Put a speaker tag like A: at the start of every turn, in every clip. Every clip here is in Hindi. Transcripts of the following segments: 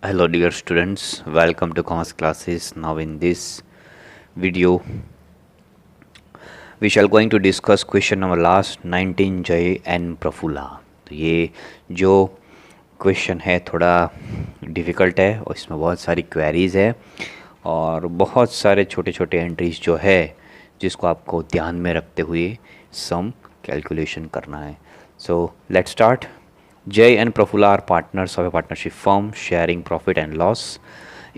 A: Hello dear students, welcome to commerce classes. Now in this video we shall going to discuss question number last 19 Jay and Prafula. तो ये जो क्वेश्चन है थोड़ा डिफ़िकल्ट है और इसमें बहुत सारी क्वेरीज़ है और बहुत सारे छोटे छोटे एंट्रीज जो है जिसको आपको ध्यान में रखते हुए सम कैलकुलेशन करना है. So let's start. Jay and Prafula are partners of a partnership firm sharing profit and loss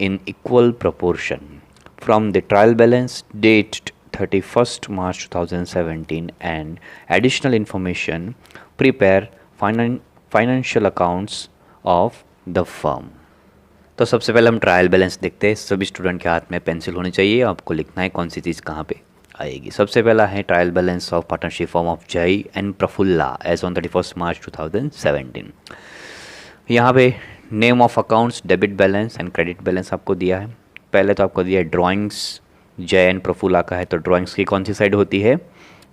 A: in equal proportion. From the trial balance date 31st March 2017 and additional information, prepare financial accounts of the firm. तो सबसे पहले हम ट्रायल बैलेंस देखते हैं. सभी स्टूडेंट के हाथ में पेंसिल होनी चाहिए. आपको लिखना है कौन सी चीज़ कहाँ पे आएगी. सबसे पहला है trial balance of partnership form of जय एंड प्रफुल्ला एज ऑन 31 मार्च 2017. यहाँ पे name of accounts, debit balance and credit balance आपको दिया है. पहले तो आपको दिया है ड्राइंग्स जय एंड प्रफुल्ला का है, तो ड्राइंग्स की कौन सी साइड होती है?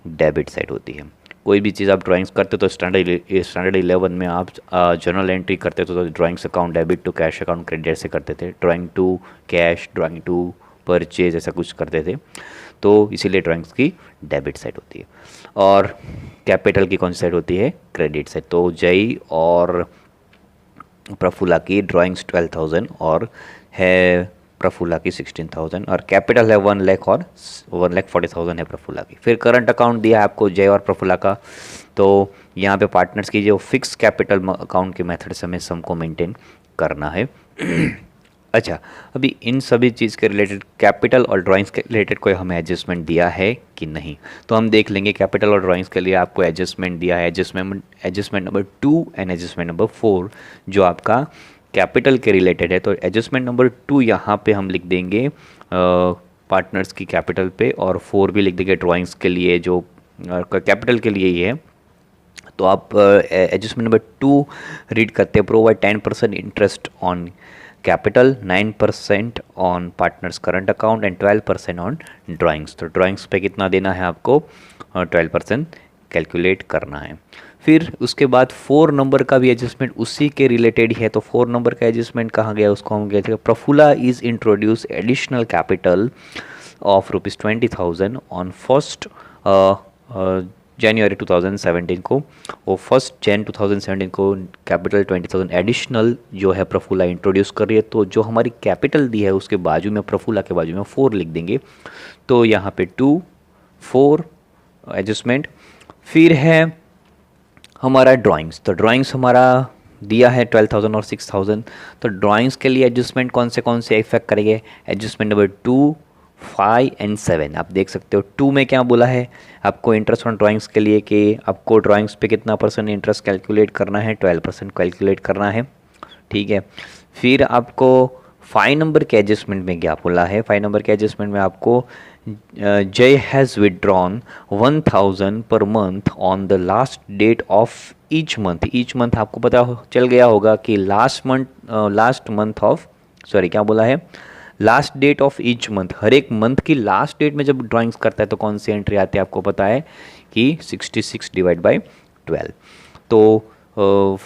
A: डेबिट साइड होती है. कोई भी चीज़ आप ड्राइंग्स करते हो तो स्टैंडर्ड 11 में आप जर्नल एंट्री करते थे तो drawings account debit to cash account credit ऐसे करते थे. Drawing to cash, drawing to purchase ऐसा कुछ करते थे. तो इसीलिए ड्राइंग्स की डेबिट साइड होती है. और कैपिटल की कौन सी साइड होती है? Credit side. तो जय और प्रफुल्ला की ड्राइंग्स 12,000 और है प्रफुल्ला की 16,000 और कैपिटल है 1 लाख और 1,40,000 है प्रफुल्ला की. फिर करंट अकाउंट दिया है आपको जय और प्रफुल्ला का. तो यहाँ पे पार्टनर्स की जो फिक्स कैपिटल अकाउंट के मेथड से हमें सम को मेंटेन करना है. अच्छा, अभी इन सभी चीज़ के रिलेटेड कैपिटल और ड्राइंग्स के रिलेटेड कोई हमें एडजस्टमेंट दिया है कि नहीं, तो हम देख लेंगे. कैपिटल और ड्राइंग्स के लिए आपको एडजस्टमेंट दिया है. Adjustment number 2 and adjustment number 4 जो आपका कैपिटल के रिलेटेड है. तो एडजस्टमेंट नंबर 2 यहाँ पे हम लिख देंगे पार्टनर्स की कैपिटल पे और 4 भी लिख देंगे ड्राइंग्स के लिए जो कैपिटल के लिए ही है. तो आप एडजस्टमेंट नंबर 2 रीड करते हैं. Provide 10% interest on capital, 9% on partners current account and 12% on drawings. तो ड्राइंग्स पे कितना देना है आपको? 12% कैलकुलेट करना है. फिर उसके बाद 4 नंबर का भी एडजस्टमेंट उसी के रिलेटेड ही है. तो 4 नंबर का एडजस्टमेंट कहाँ गया? उसको हम कहते हैं Prafulla is introduce additional capital of ₹20,000 on 1st जनवरी 2017 को. वो 1 जनवरी 2017 को कैपिटल 20,000 एडिशनल जो है प्रफुल्ला इंट्रोड्यूस कर रही है. तो जो हमारी कैपिटल दी है उसके बाजू में प्रफुल्ला के बाजू में 4 लिख देंगे. तो यहाँ पे 2, 4 एडजस्टमेंट. फिर है हमारा ड्राइंग्स. तो ड्राइंग्स हमारा दिया है 12,000 और 6,000. तो ड्राइंग्स के लिए एडजस्टमेंट कौन से इफेक्ट करेंगे? एडजस्टमेंट नंबर 2, 5 एंड 7 आप देख सकते हो. 2 में क्या बोला है आपको इंटरेस्ट ऑन ड्राइंग्स के लिए कि आपको ड्राइंग्स पे कितना % इंटरेस्ट कैलकुलेट करना है? 12% कैलकुलेट करना है. ठीक है. फिर आपको 5 नंबर के एडजस्टमेंट में क्या बोला है? 5 नंबर के एडजस्टमेंट में आपको जय has withdrawn 1,000 per month on the last date of each month. Each month आपको पता चल गया होगा कि last date of each month. हर एक मंथ की लास्ट डेट में जब ड्राइंग्स करता है तो कौन सी एंट्री आती है आपको पता है कि 66 डिवाइड बाई 12. तो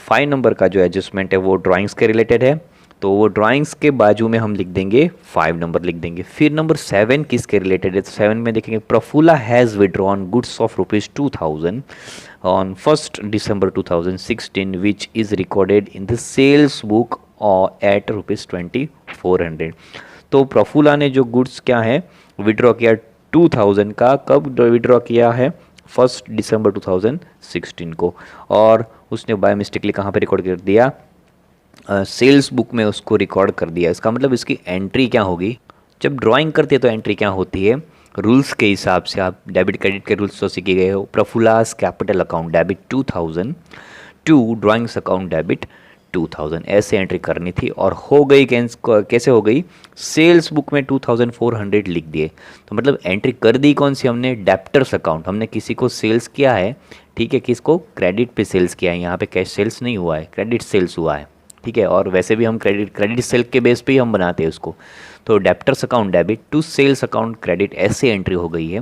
A: 5 नंबर का जो एडजस्टमेंट है वो ड्राइंग्स के रिलेटेड है. तो वो ड्राइंग्स के बाजू में हम लिख देंगे 5 नंबर लिख देंगे. फिर नंबर 7 किसके रिलेटेड है? तो 7 में देखेंगे Prafulla has withdrawn goods of ₹2,000 on 1st December 2016 which is recorded in the sales book at ₹2,400. तो प्रफुल्ला ने जो गुड्स क्या है विड्रॉ किया 2,000 का. कब विड्रॉ किया है? 1 दिसंबर 2016 को. और उसने बाय मिस्टेकली कहाँ पे रिकॉर्ड कर दिया? सेल्स बुक में उसको रिकॉर्ड कर दिया. इसका मतलब इसकी एंट्री क्या होगी? जब ड्राइंग करते हैं तो एंट्री क्या होती है? रूल्स के हिसाब से आप डेबिट क्रेडिट के रूल्स तो सीखे गए हो. Prafulla's capital account debit 2,000 to drawings account debit 2,000 ऐसे एंट्री करनी थी. और हो गई कैसे हो गई? सेल्स बुक में 2,400 लिख दिए. तो मतलब एंट्री कर दी कौन सी हमने? Debtors account. हमने किसी को सेल्स किया है. ठीक है, किसको? क्रेडिट पे सेल्स किया है. यहाँ पे कैश सेल्स नहीं हुआ है, क्रेडिट सेल्स हुआ है. ठीक है. और वैसे भी हम क्रेडिट सेल के बेस पे ही हम बनाते हैं उसको. तो debtors account debit to sales account credit ऐसे एंट्री हो गई है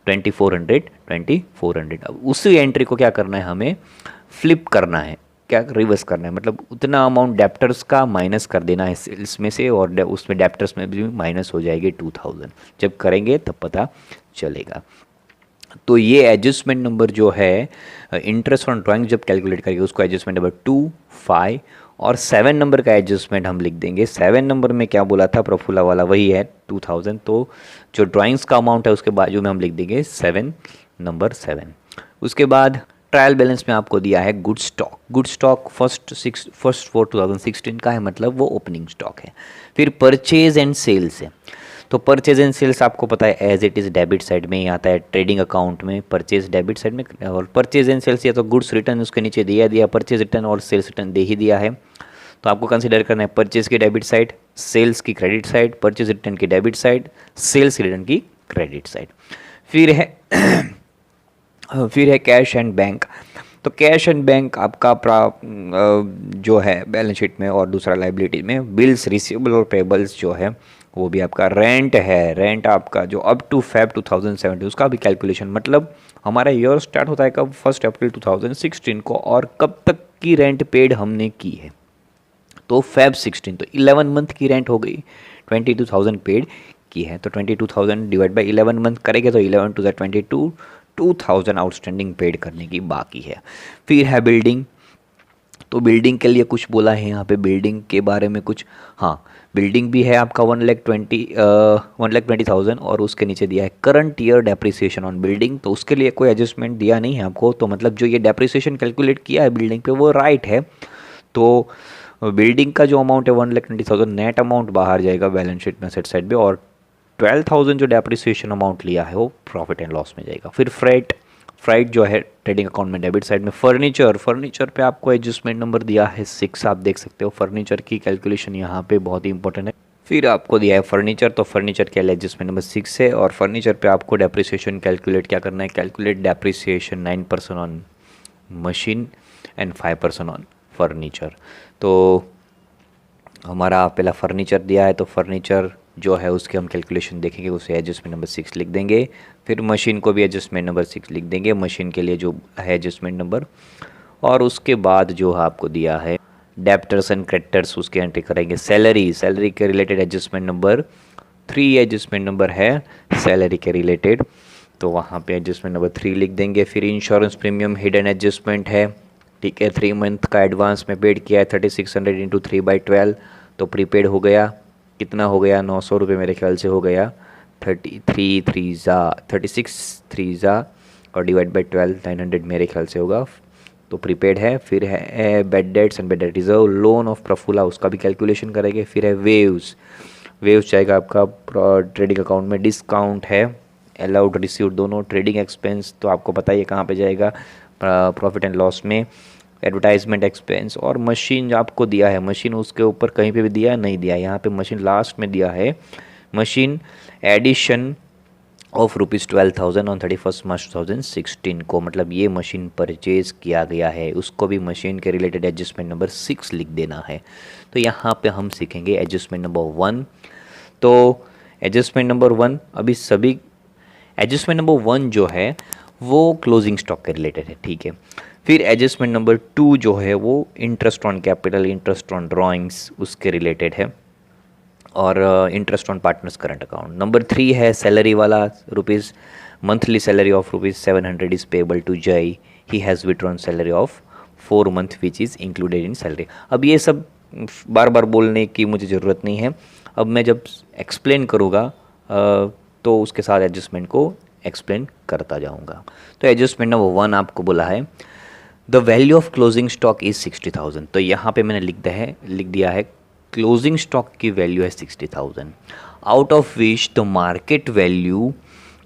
A: 2,400. अब उसी एंट्री को क्या करना है? हमें फ्लिप करना है. क्या रिवर्स करना है, मतलब उतना अमाउंट डेप्टर्स का माइनस कर देना है सेल्स में से, और उसमें डेप्टर्स में भी माइनस हो जाएगी 2000। जब करेंगे तब पता चलेगा। तो ये एडजस्टमेंट नंबर जो है इंटरेस्ट ऑन ड्राइंग जब कैलकुलेट करेंगे उसको एडजस्टमेंट नंबर 2, 5 और 7 नंबर का एडजस्टमेंट हम लिख देंगे। 7 नंबर में क्या बोला था प्रफुल्ला वाला, वही है 2000, तो जो ड्राइंग्स का अमाउंट है उसके बाजू में हम लिख देंगे 7 नंबर 7। उसके बाद ट्रायल बैलेंस में आपको दिया है good stock. Good stock first for 2016 का है, मतलब वो ओपनिंग स्टॉक है। फिर परचेज एंड सेल्स है, तो परचेज एंड सेल्स आपको पता है as it is debit side में ही आता है, ट्रेडिंग अकाउंट में परचेज डेबिट साइड में, और परचेज एंड सेल्स या तो गुड्स रिटर्न उसके नीचे दिया परचेज रिटर्न और सेल्स रिटर्न दे ही दिया है। तो आपको कंसीडर करना है परचेज की डेबिट साइड, सेल्स की क्रेडिट साइड, परचेज रिटर्न की डेबिट साइड, सेल्स रिटर्न की क्रेडिट साइड। फिर है कैश एंड बैंक। तो कैश एंड बैंक आपका जो है बैलेंस शीट में, और दूसरा लाइबिलिटी में बिल्स रिसीवेबल और पेबल्स जो है वो भी आपका रेंट है। रेंट आपका जो अप टू Feb 2017 उसका भी कैलकुलेशन, मतलब हमारा ईयर स्टार्ट होता है कब, 1 अप्रैल 2016 को, और कब तक की रेंट पेड हमने की है, तो Feb 16, तो 11 मंथ की रेंट हो गई, 22,000 पेड की है। तो 22,000 डिवाइड बाई 11 मंथ करेंगे तो 11 टू 22, 2,000 आउटस्टैंडिंग पेड करने की बाकी है। फिर है बिल्डिंग, तो बिल्डिंग के लिए कुछ बोला है यहाँ पे, बिल्डिंग के बारे में कुछ, हाँ बिल्डिंग भी है आपका 1,20,000, और उसके नीचे दिया है current year depreciation on building. तो उसके लिए कोई एडजस्टमेंट दिया नहीं है आपको, तो मतलब जो ये डेप्रिसिएशन कैलकुलेट किया है बिल्डिंग पे वो राइट है। तो बिल्डिंग का जो अमाउंट है 1,20,000 नेट अमाउंट बाहर जाएगा बैलेंस शीट में सेट साइड में, और 12,000 जो डेप्रिसिएशन अमाउंट लिया है वो प्रॉफिट एंड लॉस में जाएगा। फिर फ्राइट जो है ट्रेडिंग अकाउंट में डेबिट साइड में। फर्नीचर पे आपको एडजस्टमेंट नंबर दिया है 6, आप देख सकते हो। फर्नीचर की कैलकुलेशन यहाँ पे बहुत ही इंपॉर्टेंट है। फिर आपको दिया है फर्नीचर, तो फर्नीचर के लिए एडजस्टमेंट नंबर 6 है, और फर्नीचर पे आपको डेप्रिसिएशन कैलकुलेट क्या करना है, calculate depreciation 9% on machine and 5% on furniture. तो हमारा पहला फर्नीचर दिया है, तो फर्नीचर जो है उसके हम कैलकुलेशन देखेंगे, उसे एडजस्टमेंट नंबर 6 लिख देंगे। फिर मशीन को भी एडजस्टमेंट नंबर 6 लिख देंगे, मशीन के लिए जो है एडजस्टमेंट नंबर। और उसके बाद जो आपको दिया है डेप्टर्स एंड क्रेडिटर्स, उसके एंट्री करेंगे। सैलरी के related adjustment number 3 adjustment number है सैलरी के रिलेटेड, तो वहाँ पे एडजस्टमेंट नंबर 3 लिख देंगे। फिर इंश्योरेंस प्रीमियम हिडन एडजस्टमेंट है, ठीक है, 3 मंथ का एडवांस में पेड किया है 3600 इंटू 3/12, तो प्रीपेड हो गया, कितना हो गया 900 रुपये मेरे ख्याल से हो गया, 36 और डिवाइड बाई 12 900 मेरे ख्याल से होगा, तो प्रीपेड है। फिर है bad debts and bed date reserve, loan of Prafulla, उसका भी कैलकुलेशन करेंगे। फिर है वेव्स जाएगा आपका ट्रेडिंग अकाउंट में। डिस्काउंट है अलाउड रिसीव दोनों, ट्रेडिंग एक्सपेंस तो आपको पता ही है कहाँ पे जाएगा, प्रॉफिट एंड लॉस में। एडवर्टाइजमेंट एक्सपेंस, और मशीन आपको दिया है, मशीन उसके ऊपर कहीं पे भी दिया है नहीं दिया है, यहाँ पे मशीन लास्ट में दिया है। मशीन एडिशन ऑफ ₹12,000 ऑन 31 मार्च 2016 को, मतलब ये मशीन परचेज किया गया है, उसको भी मशीन के रिलेटेड एडजस्टमेंट नंबर 6 लिख देना है। तो यहाँ पे हम सीखेंगे एडजस्टमेंट नंबर 1। तो एडजस्टमेंट नंबर 1 अभी सभी, एडजस्टमेंट नंबर 1 जो है वो क्लोजिंग स्टॉक के रिलेटेड है, ठीक है। फिर एडजस्टमेंट नंबर 2 जो है वो interest on capital, interest on drawings उसके रिलेटेड है, और interest on partners current account. Number 3 है सैलरी वाला, monthly salary of ₹700 is payable to Jai, he has withdrawn salary of 4 month which is included in salary. अब ये सब बार बार बोलने की मुझे ज़रूरत नहीं है, अब मैं जब एक्सप्लेन करूँगा तो उसके साथ एडजस्टमेंट को एक्सप्लेन करता जाऊँगा। तो एडजस्टमेंट नंबर 1 आपको बोला है the value of closing stock is 60,000, तो यहाँ पे मैंने लिख दिया है क्लोजिंग स्टॉक की वैल्यू है 60,000, out of which the market value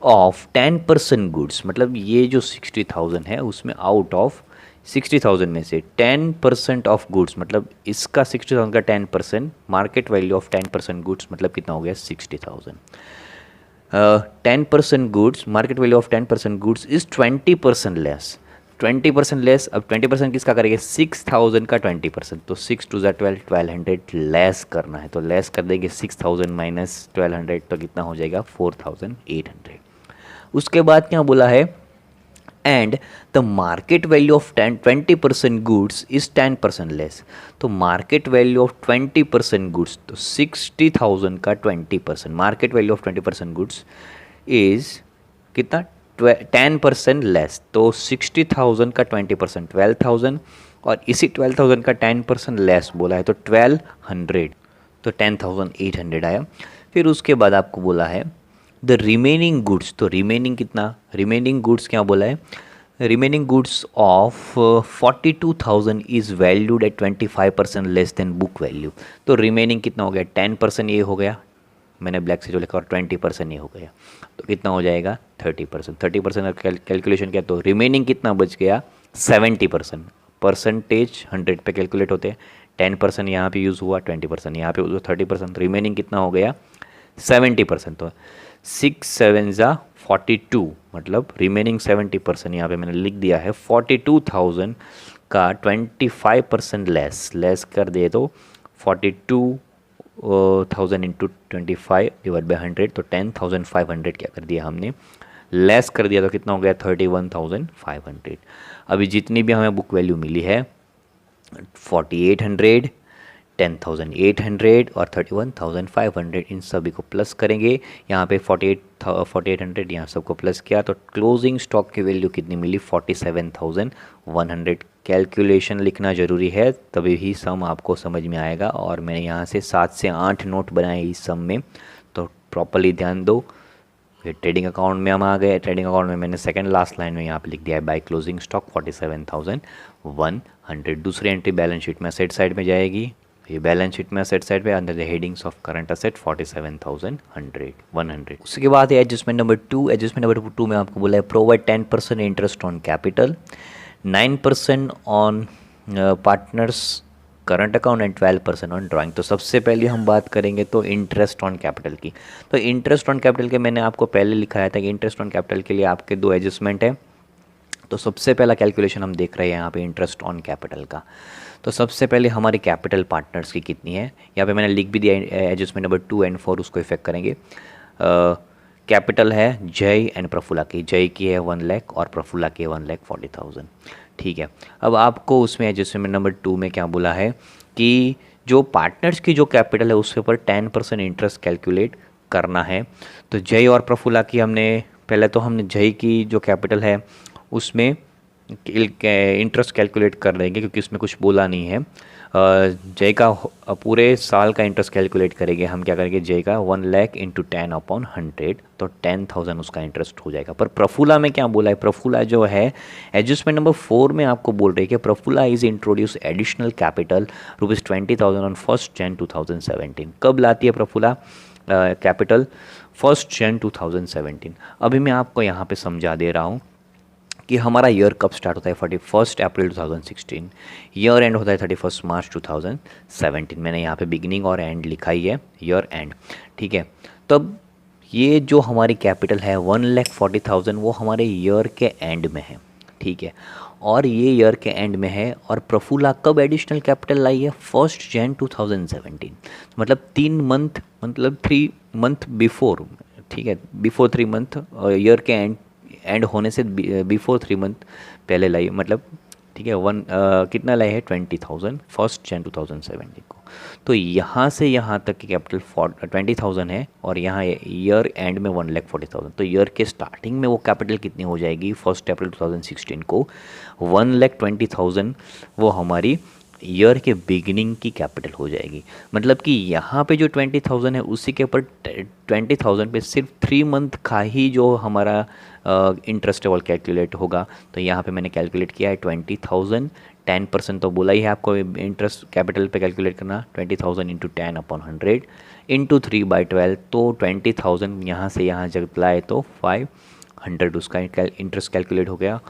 A: of 10% goods, मतलब ये जो 60,000 है उसमें आउट ऑफ 60,000 में से 10% ऑफ गुड्स, मतलब इसका 60,000 का 10%, मार्केट वैल्यू ऑफ 10% गुड्स मतलब कितना हो गया 60,000। 10% goods, market value of 10% goods is 20% less, 20% less. अब 20% किसका करेंगे, 6,000 का 20%, तो 6 2 12, 1200 लेस करना है, तो लेस कर देंगे 6,000 माइनस 1200, तो कितना हो जाएगा 4,800। उसके बाद क्या बोला है and the market value of 20% goods is 10% less. तो मार्केट वैल्यू ऑफ 20% गुड्स, तो 60,000 का 20%, market value of 20% goods is कितना, 10% लेस। तो 60,000 का 20% 12,000, और इसी 12,000 का 10% लेस बोला है तो 1200, तो 10,800 आया। फिर उसके बाद आपको बोला है द रिमेनिंग गुड्स, तो रिमेनिंग कितना, रिमेनिंग गुड्स क्या बोला है, remaining goods of 42,000 is valued at 25% less than book value. तो रिमेनिंग कितना हो गया, 10% ये हो गया, मैंने ब्लैक से जो लिखा और 20% ये हो गया, तो कितना हो जाएगा 30%। 30% का कैलकुलेशन किया तो रिमेनिंग कितना बच गया 70%। परसेंटेज 100 पे कैलकुलेट होते हैं, 10% यहाँ पे यूज़ हुआ, 20% यहाँ पे यूज़ हुआ, 30%, रिमेनिंग कितना हो गया 70%। तो 6 7 ज़ा 42, मतलब रिमेनिंग 70% यहाँ पे मैंने लिख दिया है। 42,000 का 25% लेस कर दे तो 42,000 इंटू 25 डिवाइड बाई 100, तो 10,500 क्या कर दिया हमने, लेस कर दिया, तो कितना हो गया 31,500। अभी जितनी भी हमें बुक वैल्यू मिली है 4800, 10,800 और 31,500, इन सभी को प्लस करेंगे। यहाँ पे 4800 यहाँ सबको प्लस किया तो क्लोजिंग स्टॉक की वैल्यू कितनी मिली 47,100। कैलकुलेशन लिखना ज़रूरी है, तभी ही सम आपको समझ में आएगा। और मैंने यहाँ से 7 से 8 नोट बनाए इस सम में, तो प्रॉपरली ध्यान दो। फिर ट्रेडिंग अकाउंट में हम आ गए, ट्रेडिंग अकाउंट में मैंने सेकंड लास्ट लाइन में यहाँ पे लिख दिया है बाय क्लोजिंग स्टॉक 47,100। दूसरी एंट्री बैलेंस शीट में असेट साइड में जाएगी, ये बैलेंस शीट में असेट साइड पे under the headings of current asset 47,100। उसके बाद है एडजस्टमेंट नंबर 2। एडजस्टमेंट नंबर 2 में आपको बोला है provide 10% interest on capital, 9% on partners current account and 12% on drawing. तो सबसे पहले हम बात करेंगे तो इंटरेस्ट ऑन कैपिटल की। तो इंटरेस्ट ऑन कैपिटल के मैंने आपको पहले लिखाया था कि इंटरेस्ट ऑन कैपिटल के लिए आपके 2 एडजस्टमेंट है। तो सबसे पहला कैलकुलेशन हम देख रहे हैं यहाँ पे इंटरेस्ट ऑन कैपिटल का। तो सबसे पहले हमारी कैपिटल पार्टनर्स की कितनी है, यहाँ पे मैंने लिख भी दिया एडजस्टमेंट नंबर 2 एंड 4, उसको इफेक्ट करेंगे। कैपिटल है जय एंड प्रफुल्ला की, जय की है 1 लाख और प्रफुल्ला की 1,40,000। ठीक है, अब आपको उसमें एडजस्टमेंट नंबर 2 में क्या बोला है कि जो पार्टनर्स की जो कैपिटल है उसके ऊपर 10% इंटरेस्ट कैलकुलेट करना है। तो जय और प्रफुल्ला की हमने पहले तो हमने जय की जो कैपिटल है उसमें इंटरेस्ट कैलकुलेट कर लेंगे क्योंकि उसमें कुछ बोला नहीं है। जय का पूरे साल का इंटरेस्ट कैलकुलेट करेंगे हम, क्या करेंगे जय का 1 लाख इंटू 10/100, तो 10,000 उसका इंटरेस्ट हो जाएगा। पर प्रफुल्ला में क्या बोला है, प्रफुल्ला जो है एडजस्टमेंट नंबर 4 में आपको बोल रही है कि Prafulla is introduce additional capital ₹20,000 on 1 Jan 2017। कब लाती है प्रफुल्ला कैपिटल 1 Jan 2017। अभी मैं आपको यहाँ पे समझा दे रहा हूँ कि हमारा ईयर कब स्टार्ट होता है 31 अप्रैल 2016, ईयर एंड होता है 31 मार्च 2017। मैंने यहाँ पे बिगिनिंग और एंड लिखा ही है, ईयर एंड। ठीक है, तब ये जो हमारी कैपिटल है 1,40,000 वो हमारे ईयर के एंड में है। ठीक है, और ये ईयर के एंड में है। और प्रफुल्ला कब एडिशनल कैपिटल लाई है 1 Jan 2017, मतलब 3 मंथ, मतलब 3 मंथ बिफोर। ठीक है, बिफोर 3 मंथ, ईयर के एंड होने से बिफोर 3 मंथ पहले लाई, मतलब ठीक है कितना लाई है 20,000 1 Jan 2017 को। तो यहाँ से यहाँ तक की कैपिटल 20,000 है और यहाँ ईयर एंड में 1,40,000। तो ईयर के स्टार्टिंग में वो कैपिटल कितनी हो जाएगी 1 अप्रैल 2016 को 1,20,000, वो हमारी ईयर के बिगिनिंग की कैपिटल हो जाएगी। मतलब कि यहाँ पे जो 20,000 है उसी के ऊपर 20,000 पे सिर्फ 3 मंथ का ही जो हमारा इंटरेस्ट है वो कैलकुलेट होगा। तो यहाँ पे मैंने कैलकुलेट किया है 20,000, 10% तो बोला ही है आपको इंटरेस्ट कैपिटल पे कैलकुलेट करना, 20,000 इंटू 10/100 इंटू 3/12, तो 20,000 यहाँ से यहाँ जब लाए तो 500 उसका इंटरेस्ट कैलकुलेट हो गया।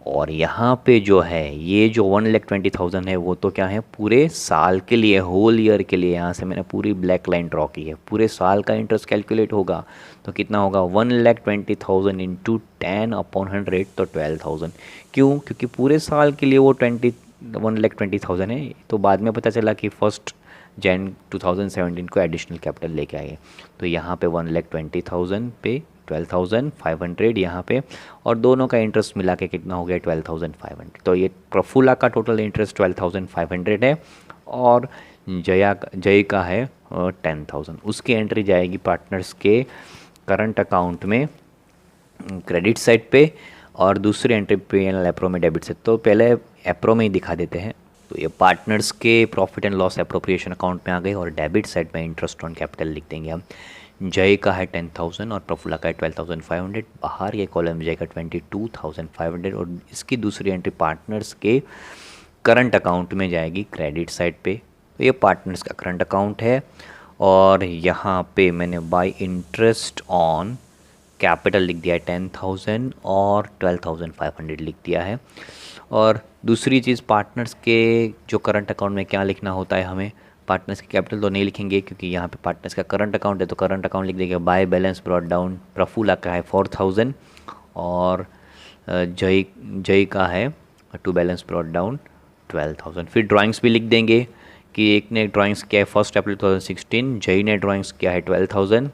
A: और यहाँ पे जो है ये जो 1,20,000 है वो तो क्या है पूरे साल के लिए, होल ईयर के लिए। यहाँ से मैंने पूरी ब्लैक लाइन ड्रॉ की है, पूरे साल का इंटरेस्ट कैलकुलेट होगा तो कितना होगा 1,20,000 इंटू 10/100, तो 12,000। क्यों? क्योंकि पूरे साल के लिए वो 1,20,000 है। तो बाद में पता चला कि 1 Jan 2017 को एडिशनल कैपिटल लेके आए, तो यहाँ पे 1,20,000 पे 12,500 यहाँ पे, और दोनों का इंटरेस्ट मिला के कितना हो गया 12,500। तो ये प्रफुल्ला का टोटल इंटरेस्ट 12,500 है, और जय का है 10,000। उसकी एंट्री जाएगी पार्टनर्स के करंट अकाउंट में क्रेडिट साइड पे, और दूसरी एंट्री P&L एप्रो में डेबिट साइड। तो पहले एप्रो में ही दिखा देते हैं। तो ये पार्टनर्स के profit and loss appropriation account में आ गए, और डेबिट साइड में इंटरेस्ट ऑन कैपिटल लिख देंगे हम। जय का है 10,000 और प्रफुल्ला का है 12,500। बाहर ये कॉलम जय का 22,500, और इसकी दूसरी एंट्री पार्टनर्स के करंट अकाउंट में जाएगी क्रेडिट साइड पे। तो ये पार्टनर्स का करंट अकाउंट है, और यहाँ पे मैंने बाय इंटरेस्ट ऑन कैपिटल लिख दिया है 10,000 और 12,500 लिख दिया है। और दूसरी चीज़ पार्टनर्स के जो करंट अकाउंट में क्या लिखना होता है हमें, पार्टनर्स की कैपिटल तो नहीं लिखेंगे क्योंकि यहाँ पे पार्टनर्स का करंट अकाउंट है, तो करंट अकाउंट लिख देंगे by balance brought down. Prafulla का है 4,000 और जय का है टू बैलेंस ब्रॉट डाउन 12,000। फिर ड्राइंग्स भी लिख देंगे कि एक ने ड्राइंग्स किया है 1 अप्रैल 2016, जय ने ड्राइंग्स किया है 12,000,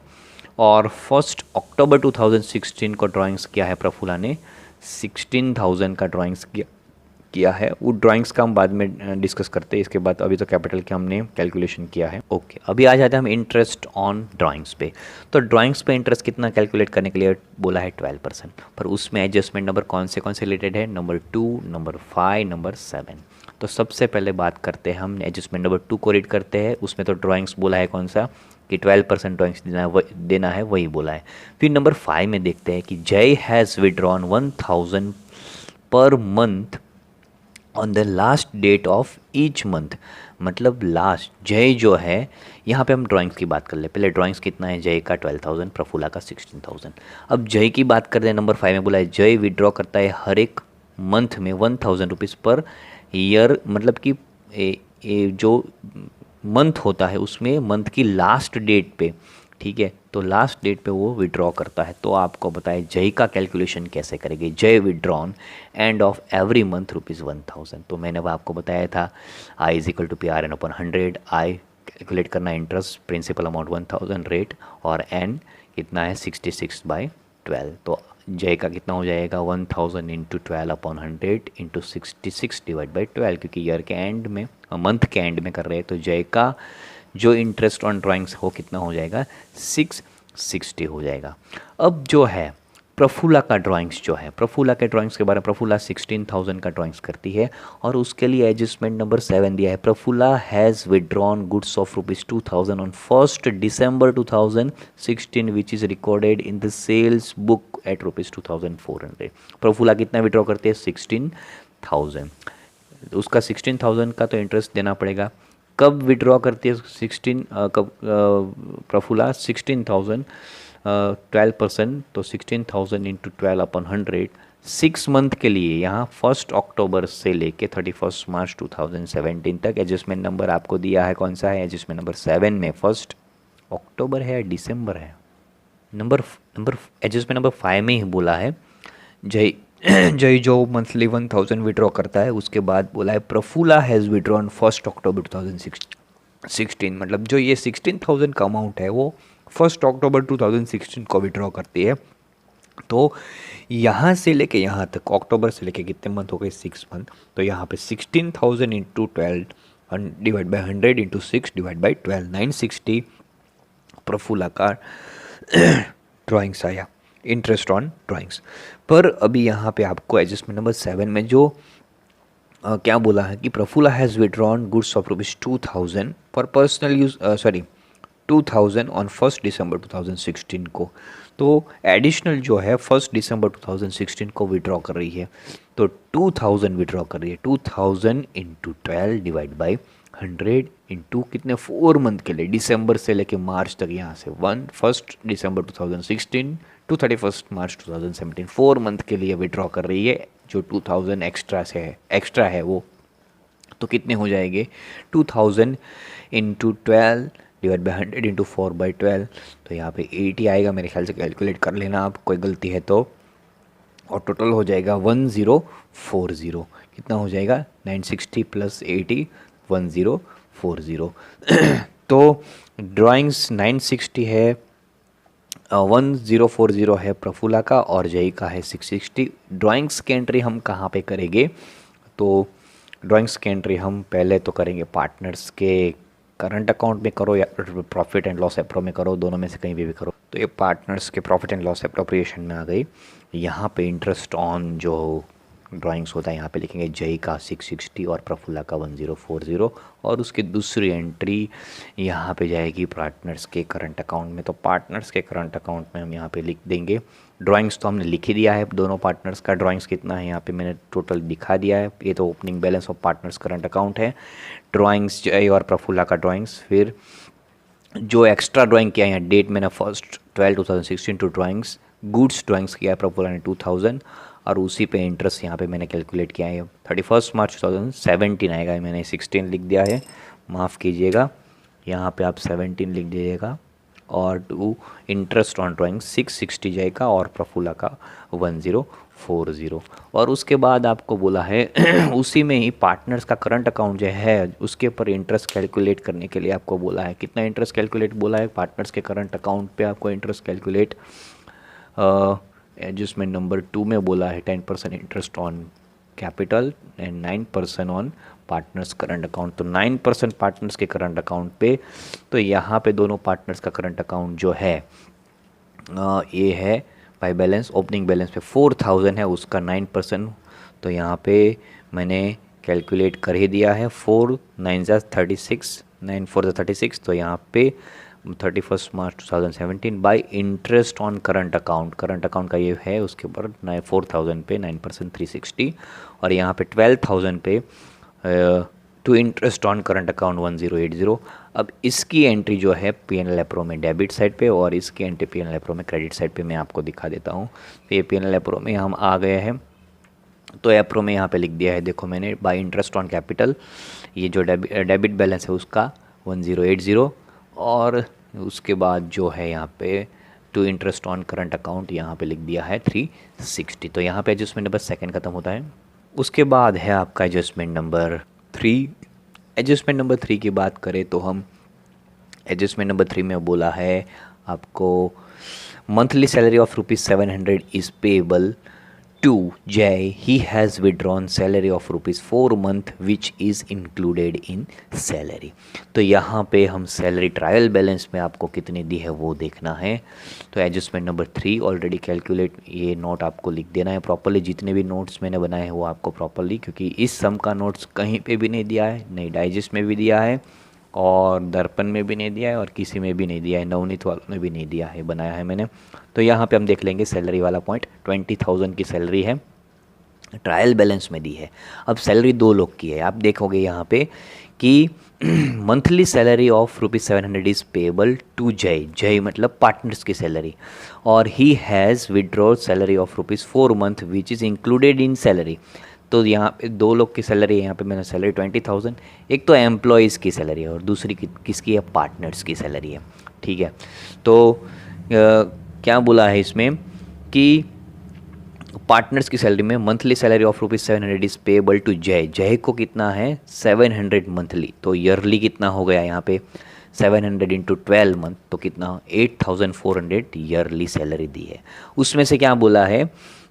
A: और 1 अक्टूबर 2016 को ड्राइंग्स किया है प्रफुल्ला ने 16,000 का ड्राइंग्स किया है। वो ड्राइंग्स का हम बाद में डिस्कस करते हैं, इसके बाद अभी तो कैपिटल के हमने कैलकुलेशन किया है। ओके, अभी आ जाते हैं हम इंटरेस्ट ऑन ड्राइंग्स पे। तो ड्राइंग्स पे इंटरेस्ट कितना कैलकुलेट करने के लिए बोला है 12%, पर उसमें एडजस्टमेंट नंबर कौन से रिलेटेड है, नंबर 2, नंबर 5, नंबर 7। तो सबसे पहले बात करते हैं हम एडजस्टमेंट नंबर 2 को रीड करते हैं। उसमें तो ड्राइंग्स बोला है कौन सा कि 12% ड्राइंग्स देना है वही बोला है। फिर नंबर 5 में देखते हैं कि जय has withdrawn 1,000 per month on the last date of each month. मतलब लास्ट जय जो है, यहाँ पे हम ड्राइंग्स की बात कर ले। पहले ड्राइंग्स कितना है, जय का 12,000, प्रफुल्ला का 16,000। अब जय की बात करते हैं, नंबर 5 में बोला है जय विड्रॉ करता है हर एक मंथ में 1,000 रुपीज़ पर ईयर। मतलब कि जो मंथ होता है उसमें मंथ की लास्ट डेट पे, ठीक है, तो लास्ट डेट पे वो विड्रॉ करता है। तो आपको बताए जय का कैलकुलेशन कैसे करेंगे। जय withdrawn end of every month ₹1,000। तो मैंने वो आपको बताया था I = PRN/100। आई कैलकुलेट करना इंटरेस्ट प्रिंसिपल अमाउंट 1,000 रेट, और एन कितना है 66/12। तो जय का कितना हो जाएगा 1,000 × 12/100 × 66/12, क्योंकि ईयर के एंड में, मंथ के एंड में कर रहे हैं। तो जय का जो इंटरेस्ट ऑन ड्राइंग्स हो कितना हो जाएगा 660 हो जाएगा। अब जो है प्रफुल्ला का ड्राइंग्स जो है, प्रफुल्ला के ड्राइंग्स के बारे में, प्रफुल्ला 16,000 का ड्राइंग्स करती है, और उसके लिए एडजस्टमेंट नंबर 7 दिया है। Prafulla has withdrawn goods of ₹2,000 on 1 December 2016 which is recorded in the sales book at ₹2,400। Prafulla कितना विड्रॉ करती है 16,000। उसका 16,000 का तो इंटरेस्ट देना पड़ेगा। कब विड्रॉ करती है 16 कब प्रफुल्ला 16,000 12%, तो 16,000 × 12/100 6 मंथ के लिए, यहाँ 1 अक्टूबर से लेके 31 मार्च 2017 तक। एडजस्टमेंट नंबर आपको दिया है कौन सा है, एडजस्टमेंट नंबर 7 में 1 अक्टूबर है या दिसंबर है, नंबर एडजस्टमेंट नंबर 5 में ही बोला है जय जो मंथली 1,000 विड्रॉ करता है। उसके बाद बोला है प्रफुल्ला हैज़ विड्रॉन 1 अक्टूबर 2016। मतलब जो ये 16,000 का अमाउंट है वो 1 अक्टूबर 2016 को विड्रॉ करती है। तो यहाँ से लेके यहाँ तक, अक्टूबर से लेके कितने मंथ हो गए 6 मंथ। तो यहाँ पे 16,000 × 12 divide by 100 × 6 divide by 12, 960 Prafulla का ड्राइंग्स आया, इंटरेस्ट ऑन ड्राइंग्स पर। अभी यहाँ पे आपको एडजस्टमेंट नंबर 7 में जो क्या बोला है कि Prafulla has withdrawn goods of ₹2,000 for personal use, 2,000 on 1 December 2016 को। तो एडिशनल जो है 1 December 2016 को विड्रॉ कर रही है, तो 2,000 विड्रॉ कर रही है। 2,000 × 12 डिवाइड बाई 100 इंटू कितने 4 मंथ के लिए, दिसंबर से लेके मार्च तक, यहाँ से 1 December 2016 टू 31 मार्च 2017, 4 मंथ के लिए विड्रॉ कर रही है। जो 2,000 एक्स्ट्रा है वो, तो कितने हो जाएंगे 2,000 × 12 डिवाइड बाई 100 × 4/12, तो यहाँ पे 80 आएगा मेरे ख्याल से, कैलकुलेट कर लेना आप, कोई गलती है तो। और टोटल हो जाएगा 1040। कितना हो जाएगा 960 + 80 1040। तो ड्राइंग्स 960 है, 1040 है प्रफुल्ला का और जय का है 660। ड्राइंग्स की एंट्री हम कहाँ पे करेंगे? तो ड्राइंग्स की एंट्री हम पहले तो करेंगे पार्टनर्स के करंट अकाउंट में करो या प्रॉफिट एंड लॉस एप्रो में करो, दोनों में से कहीं भी करो। तो ये पार्टनर्स के प्रॉफिट एंड लॉस एप्रोप्रिएशन में आ गई। यहाँ पे इंटरेस्ट ऑन जो ड्राइंग्स होता है यहाँ पे लिखेंगे जय का 660 और प्रफुल्ला का 1040 और उसकी दूसरी एंट्री यहाँ पे जाएगी पार्टनर्स के करंट अकाउंट में। तो पार्टनर्स के करंट अकाउंट में हम यहाँ पे लिख देंगे ड्राइंग्स तो हमने लिख ही दिया है, दोनों पार्टनर्स का ड्राइंग्स कितना है यहाँ पे मैंने टोटल दिखा दिया है। ये तो opening balance of partners current account है, ड्राइंग्स जय और प्रफुल्ला का ड्राइंग्स। फिर जो एक्स्ट्रा ड्राइंग किया है यहाँ डेट मैंने 1/12/2016 टू ड्राइंग्स गुड्स ड्राइंग्स किया है प्रफुल्ला ने 2000 और उसी पे इंटरेस्ट यहाँ पे मैंने कैलकुलेट किया है 31 मार्च 2017 आएगा। मैंने 16 लिख दिया है, माफ़ कीजिएगा, यहाँ पे आप 17 लिख दीजिएगा और टू इंटरेस्ट ऑन ड्राइंग 660 जाएगा और प्रफुल्ला का 1040 और उसके बाद आपको बोला है उसी में ही पार्टनर्स का करंट अकाउंट जो है उसके ऊपर इंटरेस्ट कैलकुलेट करने के लिए आपको बोला है। कितना इंटरेस्ट कैलकुलेट बोला है? पार्टनर्स के करंट अकाउंट पे आपको इंटरेस्ट कैलकुलेट एडजस्टमेंट नंबर 2 में बोला है 10% interest on capital and 9% on partners current account. तो 9% पार्टनर्स के करंट अकाउंट पे, तो यहाँ पे दोनों पार्टनर्स का करंट अकाउंट जो है ये है बाय बैलेंस ओपनिंग बैलेंस पे 4000 है, उसका 9%। तो यहाँ पे मैंने कैलकुलेट कर ही दिया है 4 9 36 9 4 36। तो यहाँ पे 31 मार्च 2017 bye interest on current account, current account का ये है उसके ऊपर 4000 पे 9% 360 और यहाँ पे 12000 पे to interest on current account 1080। अब इसकी एंट्री जो है पीएनएल एप्रो में डेबिट साइड पे और इसकी एंट्री पीएनएल एप्रो में क्रेडिट साइड पे मैं आपको दिखा देता हूँ। तो ये पीएनएल एप्रो में हम आ गए हैं, तो एप्रो में यहाँ पे लिख दिया है, देखो मैंने बाय इंटरेस्ट ऑन कैपिटल ये जो डेबिट बैलेंस है उसका 1080 और उसके बाद जो है यहाँ पे to interest on current account यहाँ पे लिख दिया है 360। तो यहाँ पे एडजस्टमेंट नंबर सेकंड खत्म होता है। उसके बाद है आपका एडजस्टमेंट नंबर 3। एडजस्टमेंट नंबर 3 की बात करें तो हम एडजस्टमेंट नंबर 3 में बोला है आपको monthly salary of ₹700 is payable to Jai, he has withdrawn salary of ₹4 month which is included in salary. तो यहाँ पे हम सैलरी ट्रायल बैलेंस में आपको कितनी दी है वो देखना है। तो एडजस्टमेंट नंबर 3 ऑलरेडी कैलकुलेट, ये नोट आपको लिख देना है प्रॉपर्ली, जितने भी नोट्स मैंने बनाए हैं वो आपको प्रॉपर्ली, क्योंकि इस सम का नोट्स कहीं पे भी नहीं दिया है, नहीं डाइजेस्ट में भी दिया है और दर्पण में भी नहीं दिया है और किसी में भी नहीं दिया है, नवनीत वालों में भी नहीं दिया है, बनाया है मैंने। तो यहाँ पे हम देख लेंगे सैलरी वाला पॉइंट, 20,000 की सैलरी है, ट्रायल बैलेंस में दी है। अब सैलरी 2 लोग की है, आप देखोगे यहाँ पे कि monthly salary of ₹700 is payable to Jay, Jay मतलब पार्टनर्स की सैलरी, और he has withdraw salary of ₹4 month which is included in salary. तो यहाँ पे 2 लोग की सैलरी है, यहाँ पे मैंने सैलरी 20,000, एक तो एम्प्लॉयज़ की सैलरी है और दूसरी किसकी है? पार्टनर्स की सैलरी है, ठीक है। तो क्या बोला है इसमें कि पार्टनर्स की सैलरी में monthly salary of ₹700 is payable to Jay, Jay को कितना है 700 मंथली, तो ईयरली कितना हो गया यहाँ पे 700 इंटू 12 मंथ, तो कितना 8400 ईयरली सैलरी दी है। उसमें से क्या बोला है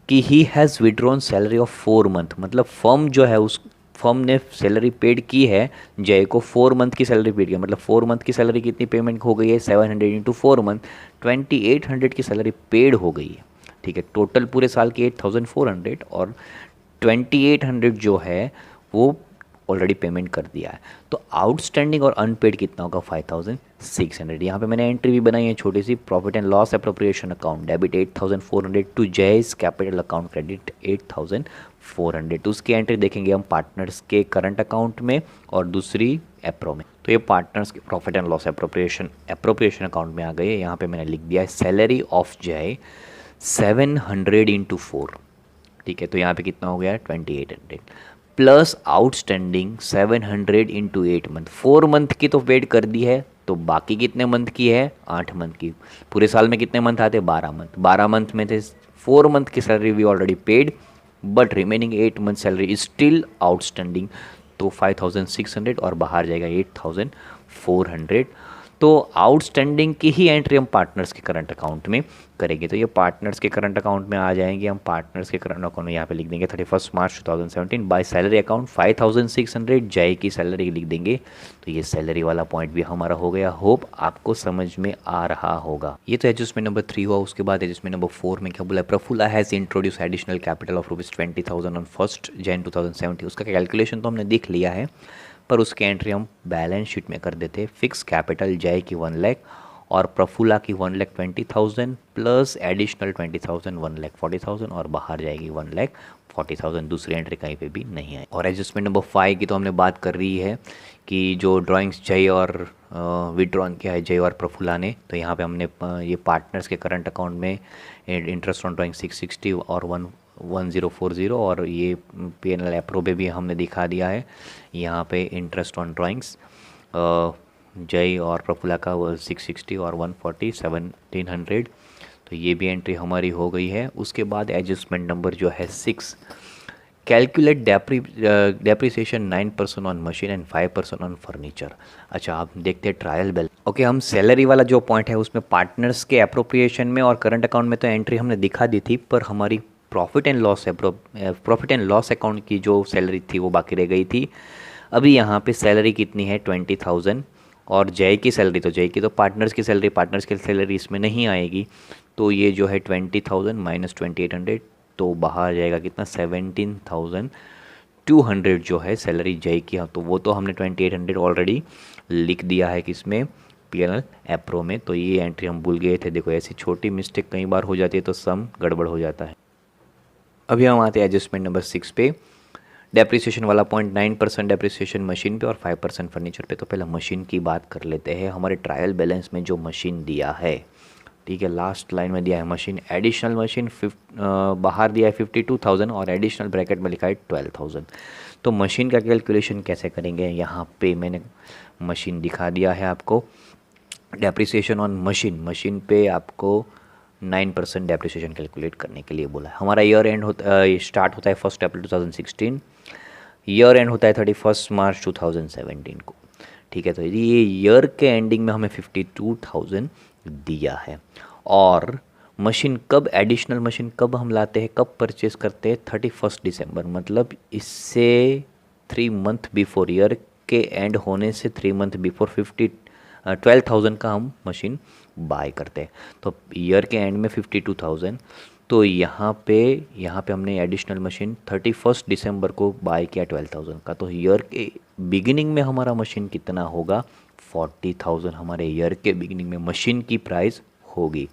A: कि ही has withdrawn salary of 4 month, मतलब फर्म जो है उस फर्म ने सैलरी पेड की है जय को, 4 मंथ की सैलरी पेड की, मतलब 4 मंथ की सैलरी कितनी पेमेंट हो गई है 700 इंटू 4 मंथ 2800 की सैलरी पेड हो गई है, ठीक है। टोटल पूरे साल की 8400 और 2800 जो है वो ऑलरेडी पेमेंट कर दिया है। तो आउटस्टैंडिंग और अनपेड कितना होगा 5600। यहाँ पे मैंने एंट्री भी बनाई है छोटी सी, profit and loss appropriation account debit 8400 to Jai's capital account credit 8400। तो उसकी एंट्री देखेंगे हम पार्टनर्स के करंट अकाउंट में और दूसरी एप्रो में। तो ये पार्टनर्स के profit and loss appropriation account में आ गए। यहाँ पे मैंने लिख दिया है सैलरी ऑफ जय 700 इंटू 4, ठीक है। तो यहाँ पे कितना हो गया 2800 plus outstanding 700 into 8 month, 4 month की तो पेड कर दी है, तो बाकी कितने मंथ की है 8 मंथ की। पूरे साल में कितने मंथ आते 12 मंथ, 12 मंथ में थे 4 मंथ की सैलरी भी already paid, but remaining 8 month salary is still outstanding, तो 5600 और बाहर जाएगा 8400। तो आउटस्टैंडिंग की ही एंट्री हम पार्टनर्स के करंट अकाउंट में करेंगे। तो ये पार्टनर्स के करंट अकाउंट में आ जाएंगे। हम पार्टनर्स के करंट अकाउंट में यहाँ पे लिख देंगे 31 मार्च 2017 बाय सैलरी अकाउंट 5600 जय की सैलरी लिख देंगे। तो ये सैलरी वाला पॉइंट भी हमारा हो गया। होप आपको समझ में आ रहा होगा। ये तो एडजस्टमेंट नंबर 3 हुआ। उसके बाद एडजस्टमेंट नंबर 4 में क्या बोला, Prafulla has introduce additional capital of ₹20,000 on 1 जनवरी 2017। उसका कैलकुलेशन तो हमने देख लिया है, पर उसकी एंट्री हम बैलेंस शीट में कर देते। फिक्स कैपिटल जय की 1 लाख और प्रफुल्ला की 1,20,000 प्लस एडिशनल 20,000 1,40,000 और बाहर जाएगी 1,40,000। दूसरी एंट्री कहीं पे भी नहीं है। और एडजस्टमेंट नंबर 5 की तो हमने बात कर रही है कि जो ड्राइंग्स जय और विड्रॉन किया है जय और प्रफुल्ला ने, तो यहाँ पे हमने ये पार्टनर्स के करंट अकाउंट में इंटरेस्ट ऑन ड्राइंग 660 और 1040 और ये P&L एप्रो पे भी हमने दिखा दिया है। यहाँ पे इंटरेस्ट ऑन ड्राइंग्स जय और प्रफुल्ला का 660 और 140 1700। तो ये भी एंट्री हमारी हो गई है। उसके बाद एडजस्टमेंट नंबर जो है 6, calculate depreciation 9% on machine and 5% on furniture. अच्छा, आप देखते हैं ट्रायल बैलेंस। ओके, हम सैलरी वाला जो पॉइंट है उसमें पार्टनर्स के अप्रोप्रिएशन में और करंट अकाउंट में तो एंट्री हमने दिखा दी थी, पर हमारी प्रॉफिट एंड लॉस अकाउंट की जो सैलरी थी वो बाकी रह गई थी। अभी यहाँ पे सैलरी कितनी है 20,000 और जय की सैलरी, तो जय की तो पार्टनर्स की सैलरी इसमें नहीं आएगी। तो ये जो है 20,000 माइनस 2,800, तो बाहर जाएगा कितना 17,200 जो है सैलरी जय की। तो वो तो हमने 2,800 ऑलरेडी लिख दिया है किसमें, P&L एप्रो में। तो ये एंट्री हम भूल गए थे। देखो, ऐसी छोटी मिस्टेक कई बार हो जाती है तो सम गड़बड़ हो जाता है। अभी हम आते हैं एडजस्टमेंट नंबर 6 पे। डेप्रिसिएशन वाला पॉइंट 9% डेप्रिसिएशन मशीन पे और 5% फर्नीचर पे। तो पहले मशीन की बात कर लेते हैं। हमारे ट्रायल बैलेंस में जो मशीन दिया है, ठीक है, लास्ट लाइन में दिया है मशीन, एडिशनल मशीन बाहर दिया है 52,000 और एडिशनल ब्रैकेट में लिखा है 12,000। तो मशीन का कैलकुलेशन कैसे करेंगे, यहाँ पे मैंने मशीन दिखा दिया है आपको। डेप्रिसिएशन ऑन मशीन पे आपको 9% डेप्रिसिएशन कैलकुलेट करने के लिए बोला है। हमारा ईयर एंड स्टार्ट होता है 1 अप्रैल 2016, ईयर एंड होता है 31 मार्च 2017 को, ठीक है। तो ये ईयर के एंडिंग में हमें 52,000 दिया है। और मशीन कब, एडिशनल मशीन कब हम लाते हैं, कब परचेज करते हैं, 31 दिसंबर, मतलब इससे 3 मंथ बिफोर, ईयर के एंड होने से 3 मंथ बिफोर 12,000 का हम मशीन बाय करते हैं। तो ईयर के एंड में 52,000, तो यहाँ पे हमने एडिशनल मशीन 31 दिसंबर को बाय किया 12,000 का। तो ईयर के बिगिनिंग में हमारा मशीन कितना होगा, 40,000 हमारे ईयर के बिगिनिंग में मशीन की प्राइस होगी।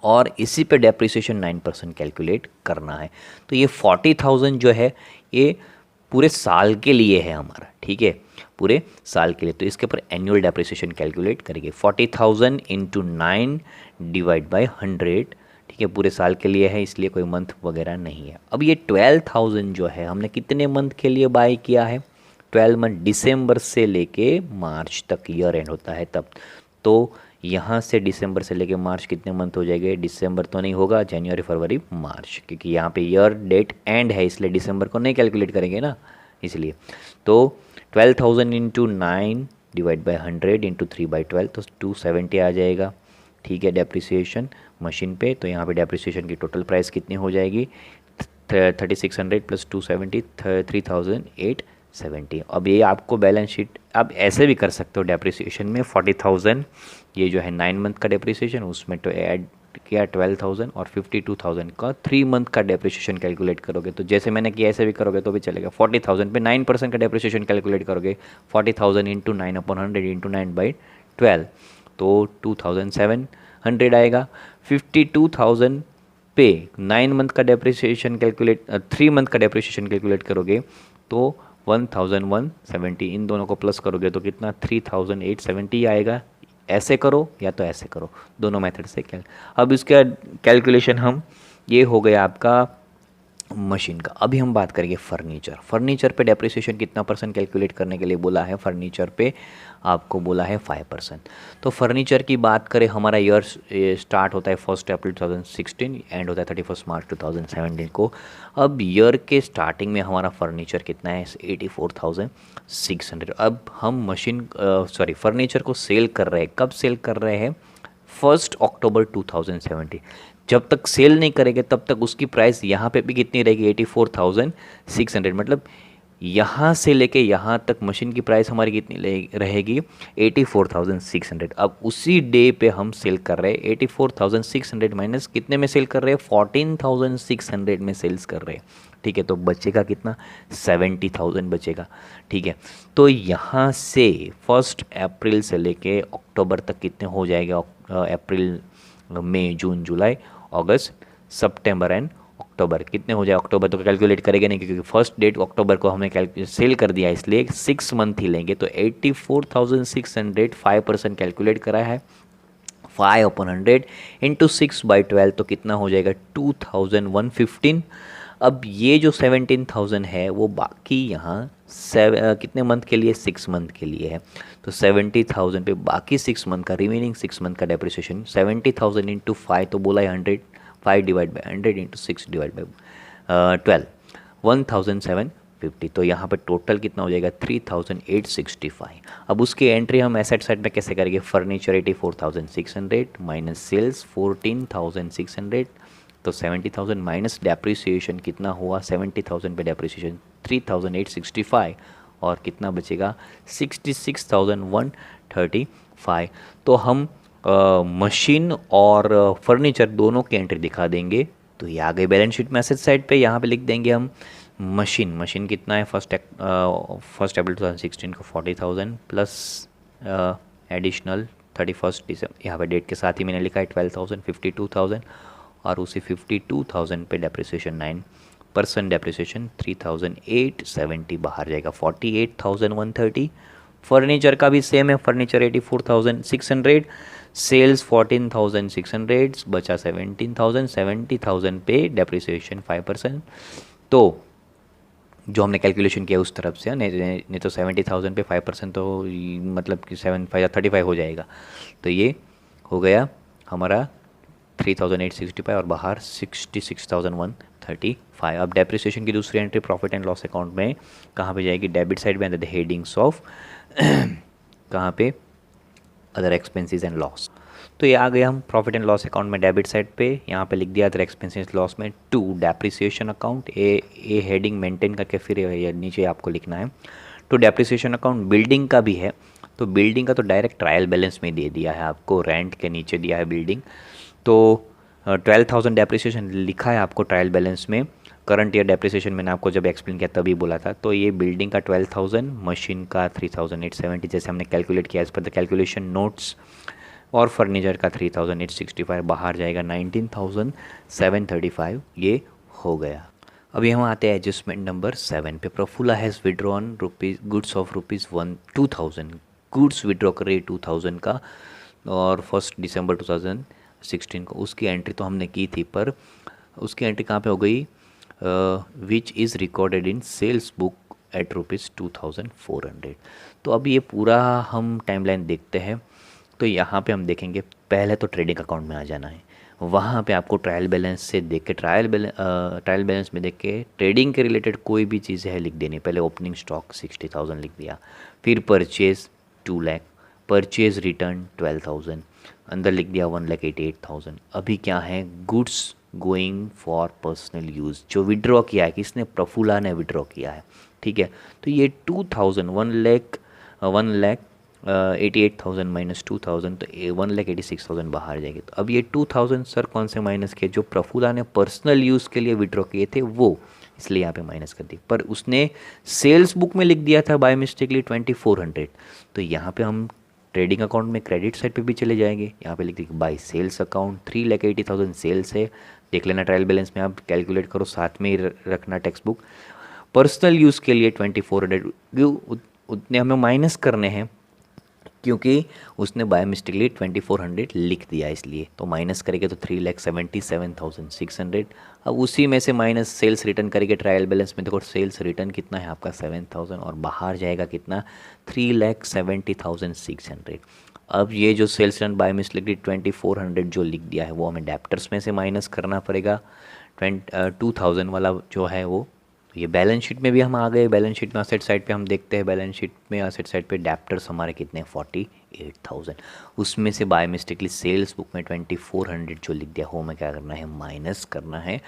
A: और इसी पे डेप्रिसिएशन 9% कैलकुलेट करना है। तो ये 40,000 जो है ये पूरे साल के लिए है हमारा, ठीक है, पूरे साल के लिए। तो इसके ऊपर एनुअल डेप्रिसिएशन कैलकुलेट करेंगे। 40,000 इंटू 9 डिवाइड बाई 100, ठीक है, पूरे साल के लिए है, इसलिए कोई मंथ वगैरह नहीं है। अब ये 12,000 जो है हमने कितने मंथ के लिए बाय किया है, 12 मंथ, दिसंबर से लेके मार्च तक ईयर एंड होता है तब। तो यहाँ से दिसंबर से लेके मार्च कितने मंथ हो जाएंगे, दिसंबर तो नहीं होगा, जनवरी फरवरी मार्च, क्योंकि यहाँ पे ईयर डेट एंड है, इसलिए दिसंबर को नहीं कैलकुलेट करेंगे ना, इसलिए। तो 12,000 इंटू 9 डिवाइड बाई 100 इंटू 3/12, तो 270 आ जाएगा, ठीक है, डेप्रिसिएशन मशीन पे। तो यहाँ पे डेप्रिसिएशन की टोटल प्राइस कितनी हो जाएगी, 3,600 प्लस 270, 3,870। अब ये आपको बैलेंस शीट आप ऐसे भी कर सकते हो, डेप्रिसिएशन में 40,000 ये जो है 9 मंथ का डेप्रिसिएशन, उसमें तो ऐड किया 12,000 और 52,000 का 3 मंथ का डेप्रिसिएशन कैलकुलेट करोगे। तो जैसे मैंने किया ऐसे भी करोगे तो भी चलेगा। 40,000 पे 9% का डेप्रिसिएशन कैलकुलेट करोगे, 40,000 इंटू 9/100 इंटू 9/12, तो 2,700 आएगा। 52,000 पे 9 मंथ का डेप्रिसिएशन कैलकुलेट, 3 मंथ का डेप्रिसिएशन कैलकुलेट करोगे तो 1,170, इन दोनों को प्लस करोगे तो कितना 3,870 आएगा। ऐसे करो या तो ऐसे करो, दोनों मेथड से अब इसका कैलकुलेशन हम, ये हो गया आपका मशीन का। अभी हम बात करेंगे फर्नीचर। फर्नीचर पे डेप्रिसिएशन कितना परसेंट कैलकुलेट करने के लिए बोला है, फर्नीचर पे आपको बोला है 5%। तो फर्नीचर की बात करें, हमारा ईयर स्टार्ट होता है 1 अप्रैल 2016, एंड होता है 31 मार्च 2017 को। अब ईयर के स्टार्टिंग में हमारा फर्नीचर कितना है, 84,600। अब हम फर्नीचर को सेल कर रहे हैं, कब सेल कर रहे हैं, 1 अक्टूबर 2017। जब तक सेल नहीं करेंगे तब तक उसकी प्राइस यहाँ पे भी कितनी रहेगी, 84,600। मतलब यहाँ से लेके यहाँ तक मशीन की प्राइस हमारी कितनी रहेगी, 84,600। अब उसी डे पे हम सेल कर रहे हैं, 84,600 माइनस कितने में सेल कर रहे हैं, 14,600 में सेल्स कर रहे हैं। ठीक है, तो बचेगा कितना, 70,000 बचेगा। ठीक है, तो यहाँ से 1 अप्रैल से लेके अक्टूबर तक कितने हो जाएगा, अप्रैल, मई, जून, जुलाई, अगस्त, सितंबर एंड अक्टूबर कितने हो जाए। अक्टूबर तो कैलकुलेट करेंगे नहीं, क्योंकि फर्स्ट डेट अक्टूबर को हमने सेल कर दिया, इसलिए 6 मंथ ही लेंगे। तो 84,600 5% कैलकुलेट करा है, 5/100 इंटू 6/12 तो कितना हो जाएगा, 2,115। अब ये जो 17,000 है वो बाकी यहाँ कितने मंथ के लिए, 6 मंथ के लिए है। तो 70,000 पे बाकी 6 मंथ का, रिमेनिंग 6 मंथ का डेप्रिसिएशन 70,000 इंटू 5 तो बोला है 100, 5 divide by 100 into 6 divide by 12, 1,750। तो यहाँ पे टोटल कितना हो जाएगा, 3,865। अब उसकी एंट्री हम एसेट साइड में कैसे करेंगे, फर्नीचर 84,600 माइनस सेल्स 14,600, तो 70,000 माइनस डेप्रिसिएशन कितना हुआ, 70,000 पे डेप्रिसिएशन 3,865, और कितना बचेगा, 66,135। तो हम मशीन और फर्नीचर दोनों की एंट्री दिखा देंगे। तो ये आ गई बैलेंस शीट में एसेट साइड पे। यहाँ पे लिख देंगे हम मशीन कितना है, फर्स्ट अप्रैल 2016 को 40,000 प्लस एडिशनल 31 दिसंबर, यहाँ पे डेट के साथ ही मैंने लिखा है 12,000, 52,000, और उसी 52,000 पे डेप्रिसिएशन 9% डेप्रिसिएशन 3,870 बाहर जाएगा, 48,130। फर्नीचर का भी सेम है, फर्नीचर 84,600, सेल्स 14,600, बचा 17,000, 70,000 पे डेप्रिसिएशन 5%। तो जो हमने कैलकुलेशन किया उस तरफ से, नहीं तो 70,000 पे 5% तो मतलब कि 7/5 हो जाएगा। तो ये हो गया हमारा 3,865 और बाहर 66,135। अब डेप्रिसिएशन की दूसरी entry profit and loss account में कहाँ पे जाएगी, डेबिट साइड में अंदर द हेडिंग्स ऑफ कहाँ पे, अदर एक्सपेंसेस एंड लॉस। तो ये आ गया हम प्रॉफिट एंड लॉस अकाउंट में डेबिट साइड पे, यहाँ पे लिख दिया अदर एक्सपेंसेस लॉस में to depreciation account. A heading maintain करके फिर ये नीचे आपको लिखना है टू डेप्रिसिएशन अकाउंट। बिल्डिंग का भी है, तो बिल्डिंग का तो डायरेक्ट ट्रायल बैलेंस में दे दिया है आपको, रेंट के नीचे दिया है बिल्डिंग। तो 12,000 डेप्रिसिएशन लिखा है आपको ट्रायल बैलेंस में। करंट ईयर डेप्रिसिएशन मैंने आपको जब एक्सप्लेन किया तभी बोला था। तो ये बिल्डिंग का 12,000, मशीन का 3,870 जैसे हमने कैलकुलेट किया as per the calculation notes, और फर्नीचर का 3,865 बाहर जाएगा 19,735। ये हो गया। अभी हम आते हैं एडजस्टमेंट नंबर 7 पे। Prafulla has withdrawn goods of ₹2,000। Goods withdraw कर रही 2,000 का, और 1 दिसंबर 2016 को उसकी एंट्री तो हमने की थी, पर उसकी एंट्री कहाँ पे हो गई, which is recorded in sales book at ₹2,400। तो अब ये पूरा हम टाइमलाइन देखते हैं। तो यहाँ पे हम देखेंगे, पहले तो ट्रेडिंग अकाउंट में आ जाना है, वहाँ पे आपको ट्रायल बैलेंस से देख के ट्रायल बैलेंस में देख के ट्रेडिंग के रिलेटेड कोई भी चीज़ है लिख देनी। पहले ओपनिंग स्टॉक 60,000 लिख दिया, फिर परचेज 2 लाख, परचेज रिटर्न 12,000, अंदर लिख दिया 1,88,000। अभी क्या है, goods going for personal use, जो विड्रॉ किया है, किसने, प्रफुल्ला ने विड्रॉ किया है। ठीक है, तो ये 2,000, 1,88,000 माइनस 2,000 तो 1,86,000 बाहर जाएगी। तो अब ये 2,000 सर कौन से माइनस किए, जो प्रफुल्ला ने पर्सनल यूज़ के लिए विड्रॉ किए थे वो, इसलिए यहाँ पे माइनस कर दी। पर उसने सेल्स बुक में लिख दिया था बाय मिस्टेकली 2,400, तो यहाँ पे हम ट्रेडिंग अकाउंट में क्रेडिट साइड पे भी चले जाएंगे। यहाँ पे लिख दी बाय सेल्स अकाउंट 3,80,000 सेल्स है, देख लेना ट्रायल बैलेंस में, आप कैलकुलेट करो, साथ में ही रखना टेक्स्ट बुक। पर्सनल यूज़ के लिए 2,400 उतने हमें माइनस करने हैं, क्योंकि उसने बाय मिस्टेकली 2400 लिख दिया इसलिए। तो माइनस करेंगे तो 3,77,600। अब उसी में से माइनस सेल्स रिटर्न करेंगे ट्रायल बैलेंस में। देखो सेल्स रिटर्न कितना है आपका 7,000 और बाहर जाएगा कितना 3,70,600। अब ये जो सेल्स रिटर्न बाय मिस्टेकली 2400 जो लिख दिया है वो हमें डेप्टर्स में से माइनस करना पड़ेगा। 2000 वाला जो है वो, ये बैलेंस शीट में भी हम आ गए। बैलेंस शीट में असेट साइड पे हम देखते हैं, बैलेंस शीट में असेट साइड पे डेप्टर्स हमारे कितने 48,000। उसमें से बाय मिस्टेकली सेल्स बुक में 2400 जो लिख दिया वो हमें क्या करना है माइनस करना है,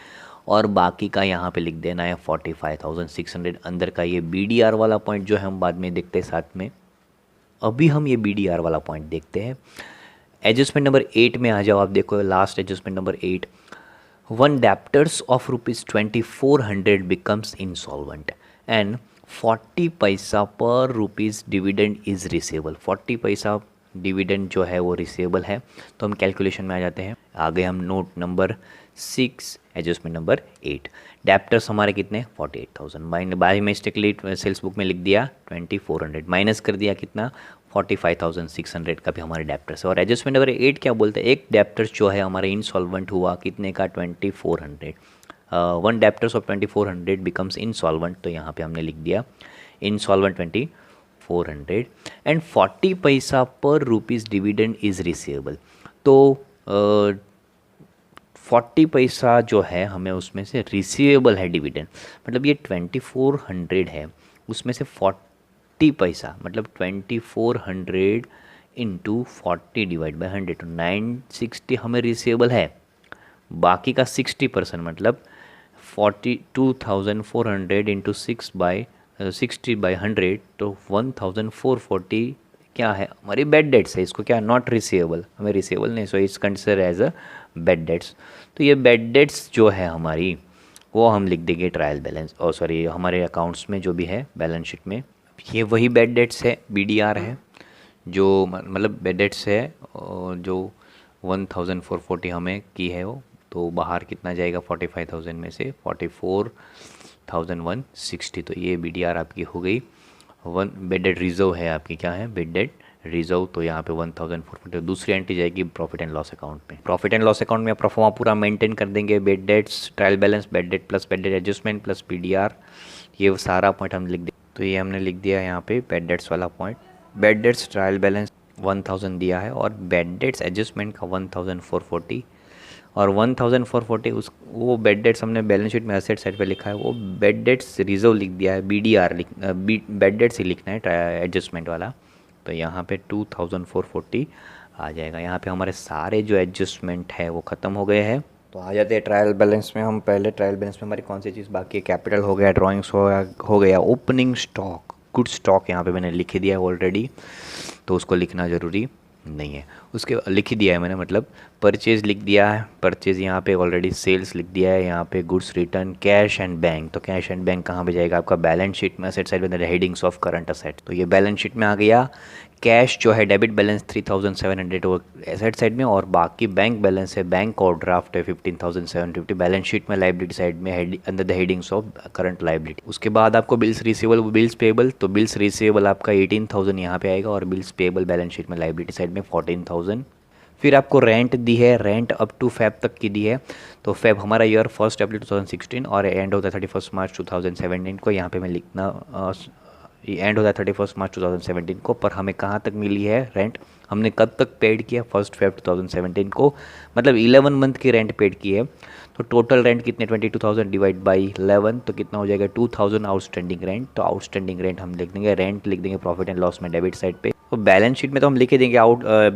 A: और बाकी का यहाँ पे लिख देना है 45,600। अंदर का ये BDR वाला पॉइंट जो है हम बाद में देखते हैं साथ में। अभी हम ये BDR वाला पॉइंट देखते हैं। एडजस्टमेंट नंबर 8 में आ जाओ। आप देखो last adjustment number 8, one debtors of rupees 2400 becomes insolvent and 40 पैसा पर रुपीज़ डिविडेंड इज़ रिसेबल। 40 पैसा डिविडेंड जो है वो रिसेबल है। तो हम कैलकुलेशन में आ जाते हैं। आगे हम note number 6 adjustment number 8, debtors हमारे कितने 48,000 बाय मिस्टेकली सेल्स बुक में लिख दिया 2400, माइनस कर दिया कितना 45,600 का भी हमारे डेप्टर्स है। और एडजस्टमेंट नंबर 8 क्या बोलते हैं, एक डेप्टर्स जो है हमारे इंसॉल्वेंट हुआ कितने का 2400। One debtors of 2400 becomes insolvent. तो यहाँ पे हमने लिख दिया इंसॉल्वेंट 2400 एंड 40 पैसा पर रुपीज़ डिविडेंड इज़ रिसीवेबल। तो 40 पैसा जो है हमें उसमें से रिसीवेबल है डिविडेंड। मतलब ये 2400 है, उसमें से 40 पैसा मतलब 2400 इंटू 40 डिवाइड बाई 100 तो 960 हमें रिसीवेबल है। बाकी का 60% मतलब 42,400 इंटू 60/100 तो 1,440 क्या है हमारी बेड डेट्स है। इसको क्या नॉट रिसीवेबल, हमें रिसीवेबल नहीं, so it's consider as a bad debts. तो ये बेड डेट्स जो है हमारी वो हम लिख देंगे ट्रायल बैलेंस, और सॉरी हमारे अकाउंट्स में जो भी है बैलेंस शीट में। ये वही बेड डेट्स है, BDR है जो मतलब बेड डेट्स है जो 1,440 हमें की है वो। तो बाहर कितना जाएगा 45,000 में से 44,160। तो ये BDR आपकी हो गई। वन बेड डेट रिजर्व है आपकी, क्या है बेड डेट रिजर्व। तो यहाँ पे 1,440। दूसरी एंट्री जाएगी प्रॉफिट एंड लॉस अकाउंट में। प्रॉफिट एंड लॉस अकाउंट में प्रोफॉर्मा पूरा मेंटेन कर देंगे। Bad debts trial balance, bed date plus bed date adjustment plus BDR, ये सारा पॉइंट हम लिख दें। तो ये हमने लिख दिया यहाँ पे बेड डेट्स वाला point. Bad debts trial balance 1000 दिया है और बेड डेट्स एडजस्टमेंट का 1,440 और 1,440 उस वो बेड डेट्स हमने बैलेंस शीट में एसेट साइड पे लिखा है, वो बेड डेट्स रिजर्व लिख दिया है। BDR बेड डेट्स ही लिखना है एडजस्टमेंट वाला। तो यहाँ पे 2,440 आ जाएगा। यहाँ पे हमारे सारे जो एडजस्टमेंट है वो ख़त्म हो गए हैं। तो आ जाते हैं ट्रायल बैलेंस में। हम पहले ट्रायल बैलेंस में हमारी कौन सी चीज़ बाकी है, कैपिटल हो गया, ड्राइंग्स हो गया, ओपनिंग स्टॉक, गुड स्टॉक यहाँ पे मैंने लिख दिया है ऑलरेडी, तो उसको लिखना ज़रूरी नहीं है। उसके लिख ही दिया है मैंने, मतलब परचेज़ लिख दिया है, परचेज़ यहाँ पे ऑलरेडी, सेल्स लिख दिया है यहाँ पे, goods return, cash and bank. तो कैश एंड बैंक कहाँ पे जाएगा आपका बैलेंस शीट में, असेट साइड में हेडिंग्स ऑफ करंट असेट। तो ये बैलेंस शीट में आ गया। कैश जो है डेबिट बैलेंस 3,700 वो एसेट साइड में, और बाकी बैंक बैलेंस है, बैंक और ड्राफ्ट है 15,750 बैलेंस शीट में लाइबिलिटी साइड में under the headings of current liability. उसके बाद आपको बिल्स रिसीवेबल, बिल्स पेबल, तो बिल्स रिसीवेबल आपका 18,000 यहाँ पे आएगा और बिल्स पेबल बैलेंस शीट में लाइबिलिटी साइड में 14,000। फिर आपको रेंट दी है, रेंट अप टू फेब तक की दी है। तो फेब हमारा ईयर 1 अप्रैल 2016 और एंड होता है 31 मार्च 2017 को। यहाँ पे मैं लिखना एंड होता है 31 मार्च 2017 को, पर हमें कहाँ तक मिली है रेंट, हमने कब तक पेड किया 1 फेब 2017 को, मतलब 11 मंथ की रेंट पेड की है। तो टोटल रेंट कितने 22,000 डिवाइड बाई 11 तो कितना हो जाएगा 2,000 आउटस्टैंडिंग रेंट। तो आउटस्टैंडिंग रेंट हम लिख देंगे, रेंट लिख देंगे प्रॉफिट एंड लॉस में डेबिट साइड पे। तो बैलेंस शीट में तो हम लिख देंगे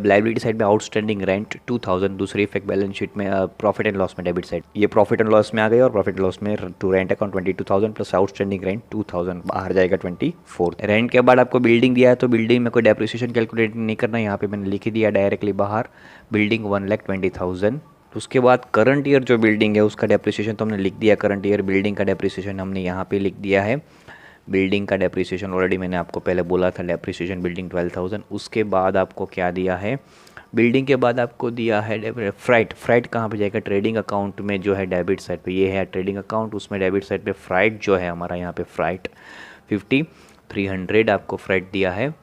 A: लाइबिलिटी साइड में आउटस्टैंडिंग रेंट 2,000, दूसरी इफेक्ट बैलेंस शीट में प्रॉफिट एंड लॉस में डेबिट साइड। ये प्रॉफिट एंड लॉस में आ गई और प्रॉफिट एंड लॉस में to rent account 22,000 plus outstanding rent 2,000 बाहर जाएगा 24। रेंट के बाद आपको बिल्डिंग दिया है, तो बिल्डिंग में कोई डेप्रिसिएशन कैलकुलेट नहीं करना, यहाँ पे मैंने लिख दिया डायरेक्टली बाहर, बिल्डिंग 1,20,000। उसके बाद करंट ईयर जो बिल्डिंग है उसका डेप्रिसिएशन तो हमने लिख दिया, करंट ईयर बिल्डिंग का डेप्रिसिएशन हमने यहाँ पे लिख दिया है। बिल्डिंग का डेप्रिसिएशन ऑलरेडी मैंने आपको पहले बोला था, डेप्रिसिएशन बिल्डिंग 12,000। उसके बाद आपको क्या दिया है, बिल्डिंग के बाद आपको दिया है फ्राइट। फ्राइट कहाँ पे जाएगा, ट्रेडिंग अकाउंट में जो है डेबिट साइड पे, ये है ट्रेडिंग अकाउंट, उसमें डेबिट साइड पे फ्राइट जो है हमारा यहाँ पे फ्राइट 5,300 आपको फ्राइट दिया है।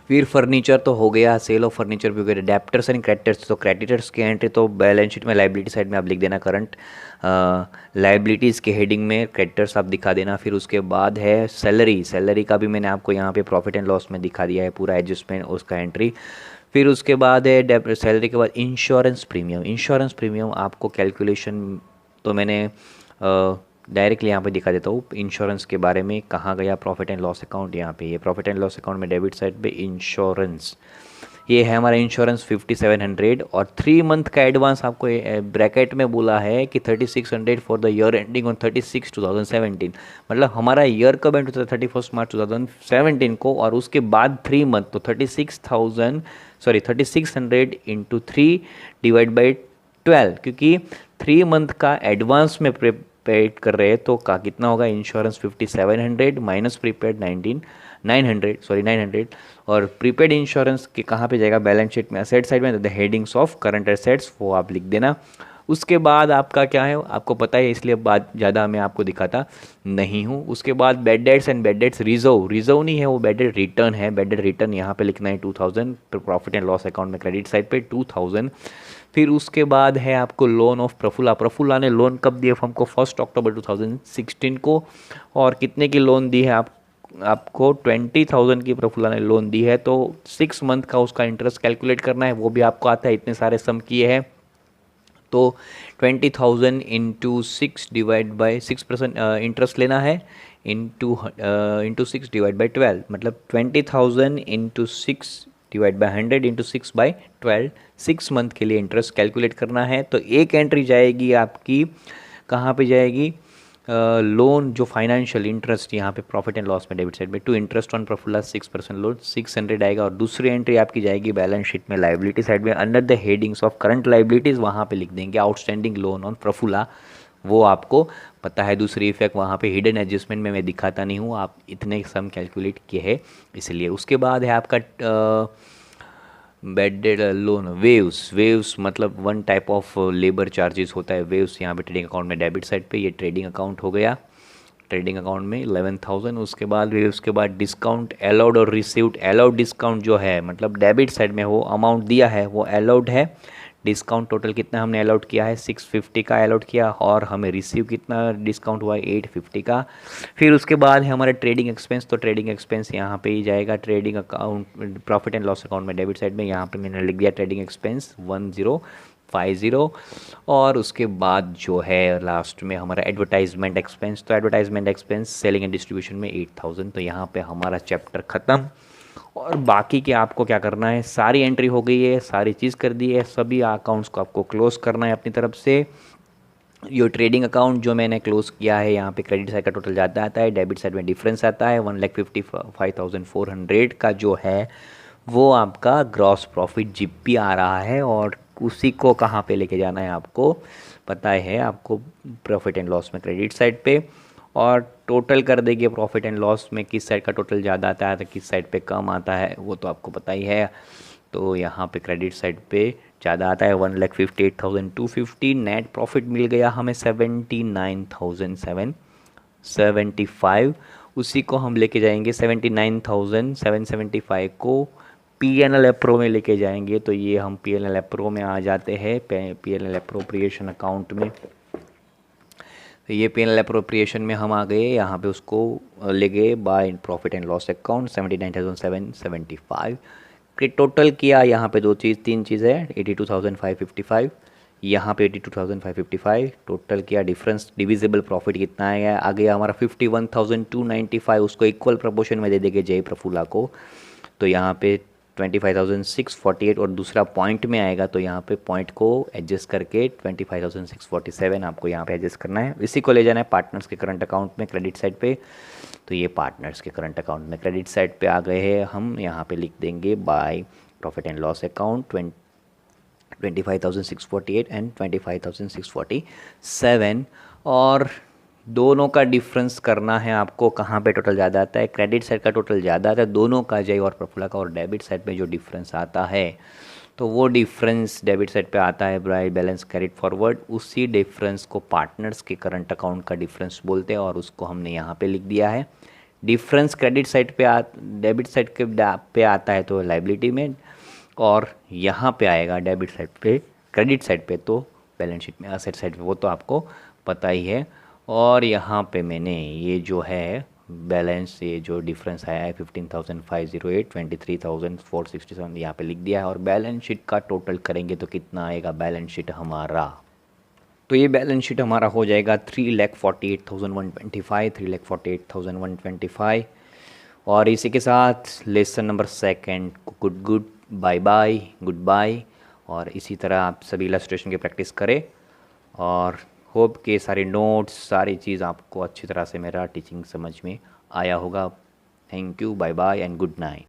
A: फिर फर्नीचर तो हो गया, सेल ऑफ फर्नीचर भी हो गया। डेप्टर्स एंड क्रेडिटर्स, तो क्रेडिटर्स की एंट्री तो बैलेंस शीट में लाइबिलिटी साइड में आप लिख देना, करंट लाइबिलिटीज़ के हेडिंग में क्रेडिटर्स आप दिखा देना। फिर उसके बाद है सैलरी, सैलरी का भी मैंने आपको यहाँ पे प्रॉफिट एंड लॉस में दिखा दिया है पूरा एडजस्टमेंट उसका एंट्री। फिर उसके बाद है सैलरी के बाद इंश्योरेंस प्रीमियम, इंश्योरेंस प्रीमियम आपको कैलकुलेशन तो मैंने डायरेक्टली यहाँ पे दिखा देता हूँ इंश्योरेंस के बारे में। कहाँ गया प्रॉफिट एंड लॉस अकाउंट, यहाँ पे ये प्रॉफिट एंड लॉस अकाउंट में डेबिट साइड पे इंश्योरेंस, ये है हमारा इंश्योरेंस 5700। और 3 मंथ का एडवांस आपको ब्रैकेट में बोला है कि 3600 for the year ending on 36/2017, मतलब हमारा ईयर कब एंड होता है 31 मार्च 2017 को, और उसके बाद 3 मंथ तो 3600 इंटू 3 डिवाइड बाई 12, क्योंकि 3 मंथ का एडवांस में पेड कर रहे हैं तो का कितना होगा, इंश्योरेंस 5700 माइनस प्रीपेड 900, और प्रीपेड इंश्योरेंस के कहाँ पे जाएगा, बैलेंस शीट में असेट साइड में, the headings of current assets वो आप लिख देना। उसके बाद आपका क्या है आपको पता है, इसलिए बात ज़्यादा मैं आपको दिखाता नहीं हूँ। उसके बाद bad debts and bad debts reserve, reserve नहीं है वो बैड डेट रिटर्न है। बैड डेट रिटर्न यहाँ पे लिखना है 2000, प्रॉफिट एंड लॉस अकाउंट में क्रेडिट साइड पे 2000। फिर उसके बाद है आपको लोन ऑफ प्रफुल्ला, प्रफुल्ला ने लोन कब दिए हमको, 1 अक्टूबर 2016 को, और कितने की लोन दी है आपको 20,000 की प्रफुल्ला ने लोन दी है। तो 6 मंथ का उसका इंटरेस्ट कैलकुलेट करना है, वो भी आपको आता है, इतने सारे सम किए हैं। तो 20,000 इंटू 6 डिवाइड बाई 6% इंटरेस्ट लेना है, इंटू 6 डिवाइड बाई 12, मतलब 20,000 into 6 divide by 100 into 6/12, 6 month के लिए इंटरेस्ट कैलकुलेट करना है। तो एक एंट्री जाएगी आपकी कहाँ पे जाएगी, लोन जो फाइनेंशियल इंटरेस्ट यहाँ पे प्रॉफिट एंड लॉस में डेबिट साइड में, to interest on Prafulla 6% loan 600 आएगा। और दूसरी एंट्री आपकी जाएगी बैलेंस शीट में लाइबिलिटी साइड में, under the headings of current liabilities, वहाँ पे लिख देंगे आउटस्टैंडिंग लोन ऑन प्रफुल्ला, वो आपको पता है। दूसरी इफेक्ट वहाँ पे हिडन एडजस्टमेंट में मैं दिखाता नहीं हूँ, आप इतने सम कैलकुलेट किए हैं इसलिए। उसके बाद है आपका बेडेड लोन, वेव्स, वेव्स मतलब one type of labour charges होता है वेव्स, यहाँ पे ट्रेडिंग अकाउंट में डेबिट साइड पे, ये ट्रेडिंग अकाउंट हो गया, ट्रेडिंग अकाउंट में 11,000। उसके बाद वेव्स के बाद डिस्काउंट अलाउड और रिसीव्ड, अलाउड डिस्काउंट जो है मतलब डेबिट साइड में वो अमाउंट दिया है वो अलाउड है। डिस्काउंट टोटल कितना हमने अलाउड किया है, 650 का अलाउड किया, और हमें रिसीव कितना डिस्काउंट हुआ है 850 का। फिर उसके बाद है हमारा ट्रेडिंग एक्सपेंस, तो ट्रेडिंग एक्सपेंस यहाँ पे ही जाएगा trading account profit and loss account में डेबिट साइड में, यहाँ पे मैंने लिख दिया ट्रेडिंग एक्सपेंस 1050। और उसके बाद जो है लास्ट में हमारा एडवर्टाइजमेंट एक्सपेंस, तो advertisement expense selling and distribution में 8000। तो यहाँ पे हमारा चैप्टर ख़त्म। और बाकी के आपको क्या करना है, सारी एंट्री हो गई है, सारी चीज़ कर दी है, सभी अकाउंट्स को आपको क्लोज करना है अपनी तरफ से। ये ट्रेडिंग अकाउंट जो मैंने क्लोज किया है, यहाँ पे क्रेडिट साइड का टोटल ज़्यादा आता है, डेबिट साइड में डिफरेंस आता है 1,55,400 का जो है वो आपका ग्रॉस प्रॉफिट जीपी आ रहा है। और उसी को कहाँ पे लेके जाना है आपको पता है, आपको प्रॉफिट एंड लॉस में क्रेडिट साइड पे, और टोटल कर देंगे प्रॉफिट एंड लॉस में किस साइड का टोटल ज़्यादा आता है तो किस साइड पे कम आता है वो तो आपको पता ही है। तो यहाँ पे क्रेडिट साइड पे ज़्यादा आता है 1,58,250, नेट प्रॉफिट मिल गया हमें 79,775। उसी को हम लेके जाएंगे 79,775 को PNL अप्रो में लेके जाएंगे। तो ये हम PNL अप्रो में आ जाते हैं, PNL अप्रोप्रिएशन अकाउंट में। तो ये PNL अप्रोप्रिएशन में हम आ गए, यहाँ पे उसको ले गए by profit and loss account 79,775 के टोटल किया। यहाँ पे तीन चीज़ है, 82,555, यहाँ पे 82,555 टोटल किया। डिफरेंस डिविजिबल प्रॉफिट कितना आया, आ गया हमारा 51,295, उसको इक्वल प्रपोर्शन में दे देंगे जय प्रफुल्ला को। तो यहाँ पे 25,648 और दूसरा पॉइंट में आएगा, तो यहाँ पे पॉइंट को एडजस्ट करके 25,647 आपको यहाँ पे एडजस्ट करना है। इसी को ले जाना है पार्टनर्स के करंट अकाउंट में क्रेडिट साइड पे। तो ये पार्टनर्स के करंट अकाउंट में क्रेडिट साइड पे आ गए हैं, हम यहाँ पे लिख देंगे by profit and loss account 25,648 and 25,647। और दोनों का डिफरेंस करना है आपको, कहाँ पे टोटल ज़्यादा आता है, क्रेडिट साइड का टोटल ज़्यादा आता है दोनों का, जय और प्रफुल्ला का, और डेबिट साइड पे जो डिफरेंस आता है तो वो डिफरेंस डेबिट साइड पे आता है बाय बैलेंस कैरिड फॉरवर्ड। उसी डिफरेंस को पार्टनर्स के करंट अकाउंट का डिफरेंस बोलते हैं और उसको हमने यहाँ पे लिख दिया है डिफरेंस क्रेडिट साइड पे डेबिट साइड के पे आता है तो लाइबिलिटी में, और यहाँ पे आएगा डेबिट साइड पे, क्रेडिट साइड पे तो बैलेंस शीट में, असेट साइड पे, वो तो आपको पता ही है। और यहाँ पे मैंने ये जो है बैलेंस, ये जो डिफरेंस आया है 15,508 23,467 यहाँ पे लिख दिया है। और बैलेंस शीट का टोटल करेंगे तो कितना आएगा बैलेंस शीट हमारा, तो ये बैलेंस शीट हमारा हो जाएगा 3,48,125, 3,48,125। और इसी के साथ lesson number second good good bye bye good bye. और इसी तरह आप सभी इलस्ट्रेशन की प्रैक्टिस करें, और होप के सारे नोट्स सारी चीज़ आपको अच्छी तरह से मेरा टीचिंग समझ में आया होगा। Thank you, bye bye and good night.